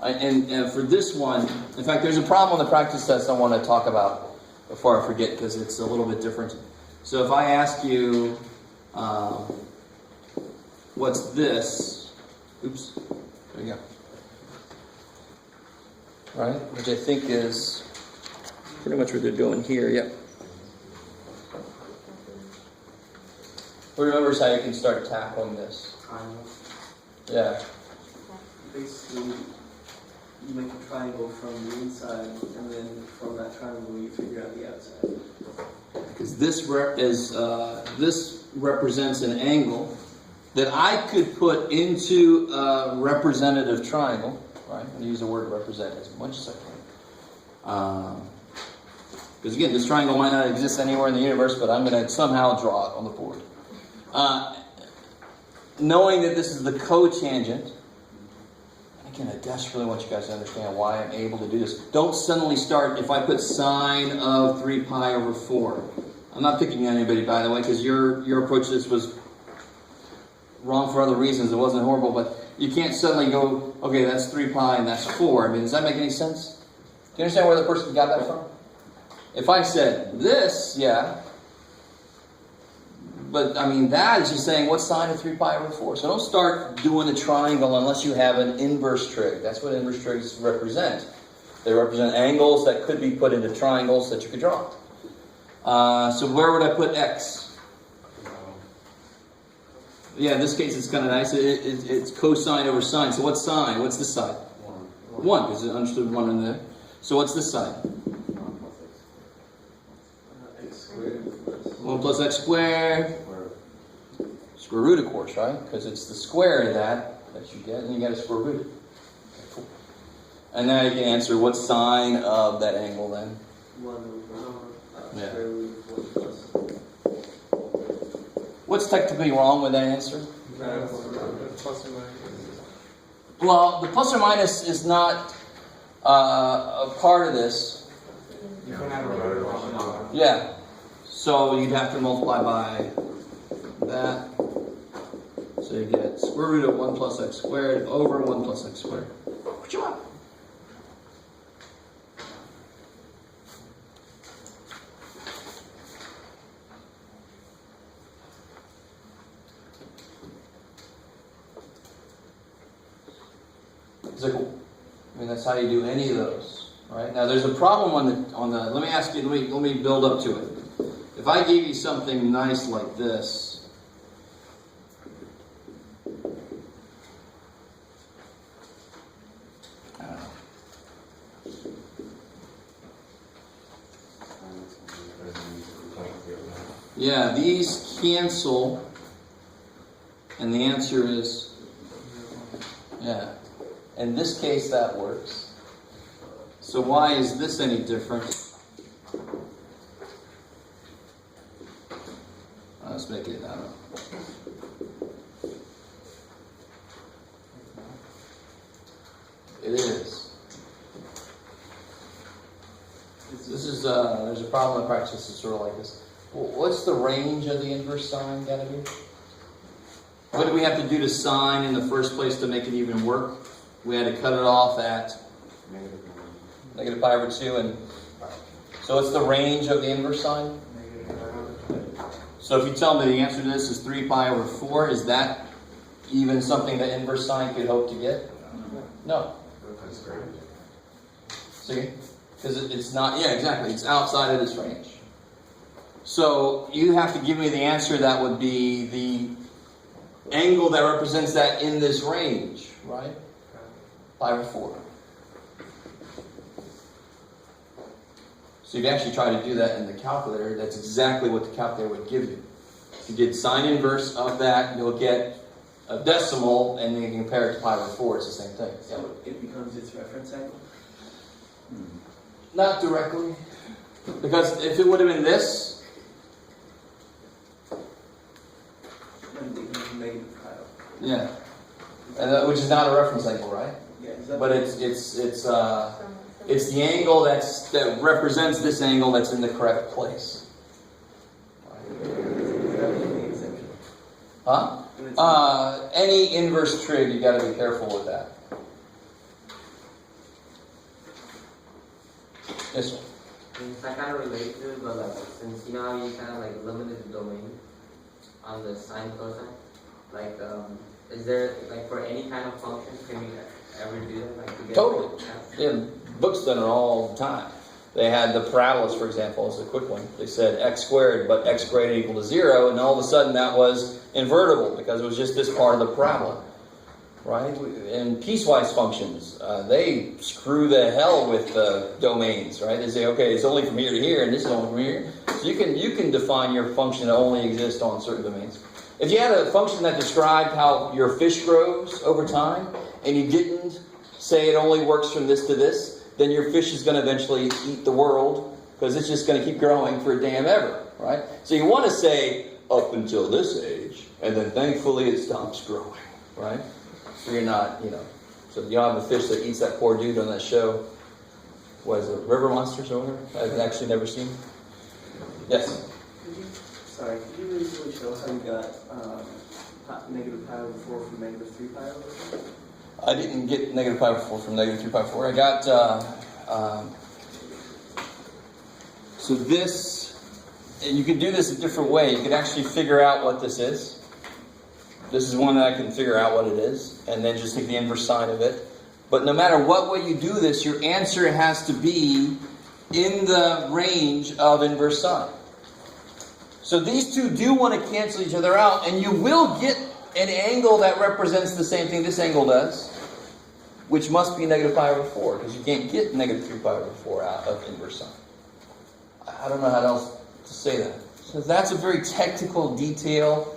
And for this one, in fact, there's a problem on the practice test I want to talk about before I forget, because it's a little bit different. So if I ask you, what's this? Oops. There you go. Right? Which I think is pretty much what they're doing here. Yep. Who remembers how you can start tackling this? Yeah. Basically, you make a triangle from the inside, and then from that triangle you figure out the outside. Because this represents an angle that I could put into a representative triangle. Right? I'm going to use the word represent as much as I can. Because again, this triangle might not exist anywhere in the universe, but I'm going to somehow draw it on the board. Knowing that this is the cotangent, again, I desperately want you guys to understand why I'm able to do this. Don't suddenly start, if I put sine of 3 pi over 4. I'm not picking on anybody, by the way, because your approach to this was wrong for other reasons. It wasn't horrible, but you can't suddenly go, okay, that's 3 pi and that's 4. I mean, does that make any sense? Do you understand where the person got that from? If I said this, yeah. But, I mean, that is just saying, what's sine of 3 pi over 4? So don't start doing a triangle unless you have an inverse trig. That's what inverse trigs represent. They represent angles that could be put into triangles that you could draw. So where would I put x? Yeah, in this case it's kind of nice. It's cosine over sine. So what's sine? What's this side? 1, because it understood 1 in there. So what's this side? X squared. 1 plus x squared. Square root, of course, right? Because it's the square of that you get, and you got to square root it. Okay, cool. And now you can answer what's sine of that angle then. 1 over Yeah. square root of 1 plus. What's technically wrong with that answer? Plus or minus. Well, the plus or minus is not a part of this. You can have a Yeah. So you'd have to multiply by that. So you get square root of 1 plus x squared over 1 plus x squared. What you want? It's like, I mean, that's how you do any of those, right? Now, there's a problem on the. Let me ask you. Let me build up to it. If I gave you something nice like this, I don't know. Yeah, these cancel, and the answer is, yeah. In this case, that works. So why is this any different? Let's make it, I don't know. It is. This is, there's a problem in practice that's sort of like this. What's the range of the inverse sine gotta be? What do we have to do to sine in the first place to make it even work? We had to cut it off at negative pi over 2, and so what's the range of the inverse sine? So if you tell me the answer to this is 3 pi over 4, is that even something that inverse sine could hope to get? No. See? Because it's not, yeah, exactly. It's outside of this range. So you have to give me the answer that would be the angle that represents that in this range, right? Pi over 4. So if you actually try to do that in the calculator, that's exactly what the calculator would give you. If you did sine inverse of that, you'll get a decimal, and then you can compare it to pi over 4. It's the same thing. So it becomes its reference angle? Not directly. Because if it would have been this, And it becomes negative pi. yeah, and which is not a reference angle, right? Yeah, is that But it's the angle that represents this angle that's in the correct place. Huh? Any inverse trig, you got to be careful with that. Yes, sir. It's like kind of related to it, but like since you know how you kind of like limited the domain on the sine cosine, like is there like for any kind of function can you ever do that? Like to get Totally. Yeah, books done it all the time. They had the parabolas, for example, as a quick one. They said x squared, but x greater equal to 0, and all of a sudden that was invertible because it was just this part of the parabola, right? And piecewise functions, they screw the hell with domains, right? They say, okay, it's only from here to here, and this is only from here. So you can define your function to only exist on certain domains. If you had a function that described how your fish grows over time, and you didn't say it only works from this to this, then your fish is going to eventually eat the world because it's just going to keep growing for damn ever, right? So you want to say up until this age, and then thankfully it stops growing, right? So you're not, so you don't have a fish that eats that poor dude on that show. What is it, River Monsters over there? I've actually never seen. Yes? Could you really show how you got negative pi over 4 from negative 3 pi over 4? I didn't get negative pi over 4 from negative 3 pi over 4. I got, so this, and you can do this a different way. You can actually figure out what this is. This is one that I can figure out what it is, and then just take the inverse sine of it. But no matter what way you do this, your answer has to be in the range of inverse sine. So these two do want to cancel each other out, and you will get an angle that represents the same thing this angle does, which must be negative pi over 4, because you can't get negative 3 pi over 4 out of inverse sine. I don't know how else to say that. So that's a very technical detail,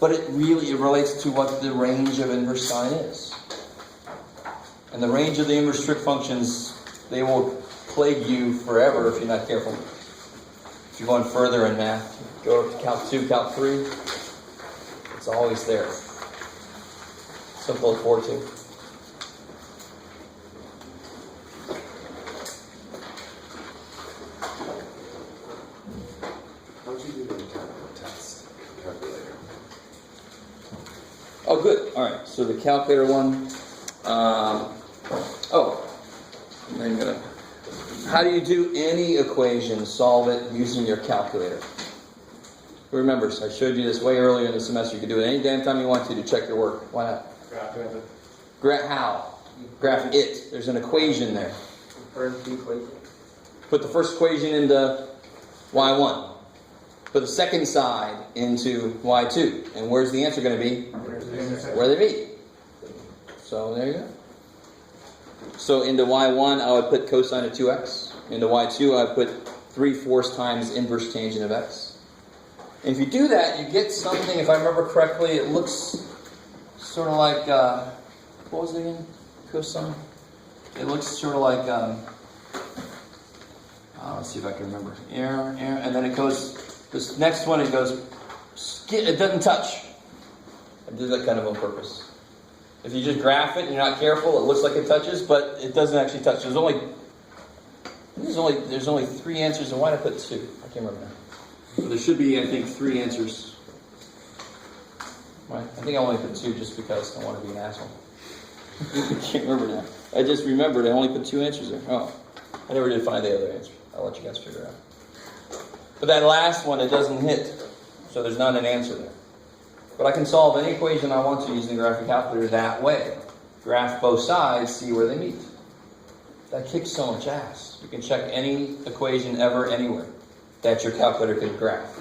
but it relates to what the range of inverse sine is. And the range of the inverse trig functions, they will plague you forever if you're not careful. If you're going further in math, go up to Calc 2, Calc 3. It's always there. Simple to look forward to. How'd you do the test calculator? Oh, good. All right. So the calculator one. How do you do any equation? Solve it using your calculator. Who remembers? I showed you this way earlier in the semester. You can do it any damn time you want to check your work. Why not? Graph method. How? Graph it. There's an equation there. First equation. Put the first equation into y1. Put the second side into y2. And where's the answer going to be? Where they meet. So there you go. So into y1, I would put cosine of 2x. Into y2, I would put 3/4 times inverse tangent of x. And if you do that, you get something, if I remember correctly, it looks sort of like, what was it again? Cosine? It looks sort of like, let's see if I can remember. And then it goes, this next one, it goes, it doesn't touch. I did that kind of on purpose. If you just graph it and you're not careful, it looks like it touches, but it doesn't actually touch. There's only 3 answers, and why did I put 2? I can't remember now. But there should be, I think, 3 answers. Right? I think I only put 2 just because I want to be an asshole. I can't remember now. I just remembered I only put 2 answers there. Oh, I never did find the other answer. I'll let you guys figure it out. But that last one, it doesn't hit, so there's not an answer there. But I can solve any equation I want to using the graphing calculator that way. Graph both sides, see where they meet. That kicks so much ass. You can check any equation ever, anywhere, that your calculator can graph.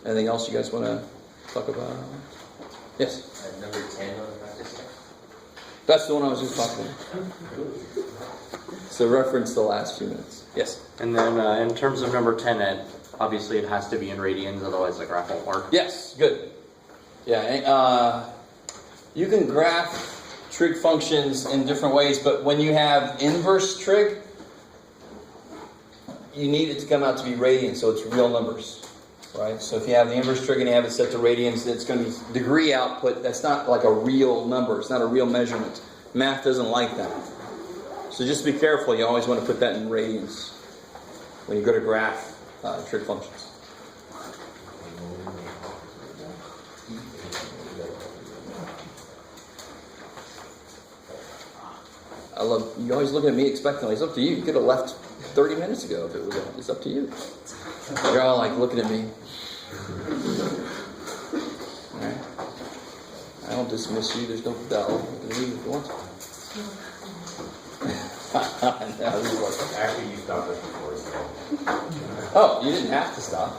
Anything else you guys want to talk about? Yes? Number 10 on the practice test. That's the one I was just talking about. So reference the last few minutes. Yes? And then in terms of number 10, obviously it has to be in radians, otherwise the graph won't work. Yes, good. Yeah, you can graph trig functions in different ways, but when you have inverse trig, you need it to come out to be radians, so it's real numbers. Right? So if you have the inverse trig and you have it set to radians, it's going to be degree output. That's not like a real number. It's not a real measurement. Math doesn't like that. So just be careful. You always want to put that in radians when you go to graph trig functions. I love, you always look at me expectantly. It's up to you. You could have left 30 minutes ago if it was. It's up to you. You're all like looking at me. Alright. I don't dismiss you. There's no bell. You can leave if you want to. No, this is like, Actually, you stopped us before, so. oh, you didn't have to stop.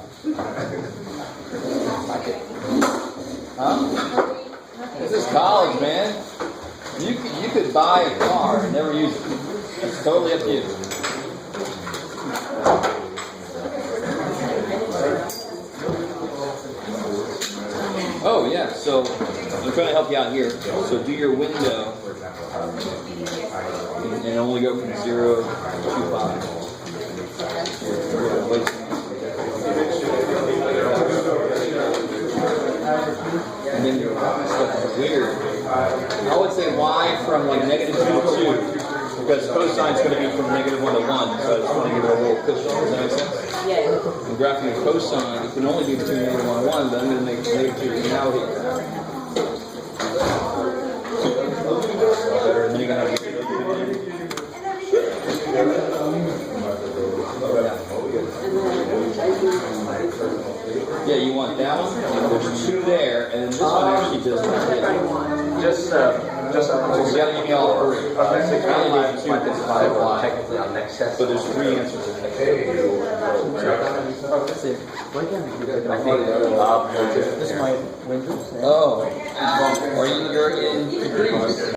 Huh? This is college, man. You could buy a car and never use it. It's totally up to you. Oh yeah, so I'm trying to help you out here. So do your window and only go from 0 to 5. And then stuff weird. I would say y from like -2 to 2, because cosine is going to be from -1 to 1, so I just want to give it a little cushion. Does that make sense? Yeah. And graphing a cosine, it can only be between -1 and 1, but I'm going to make -2 now here. And then you're going to have yeah, you want that one? There's 2 there, and then this one actually does not hit. Just So you gotta give me all 3. Technically on next test. So there's 3 answers. I think, Oh, or you're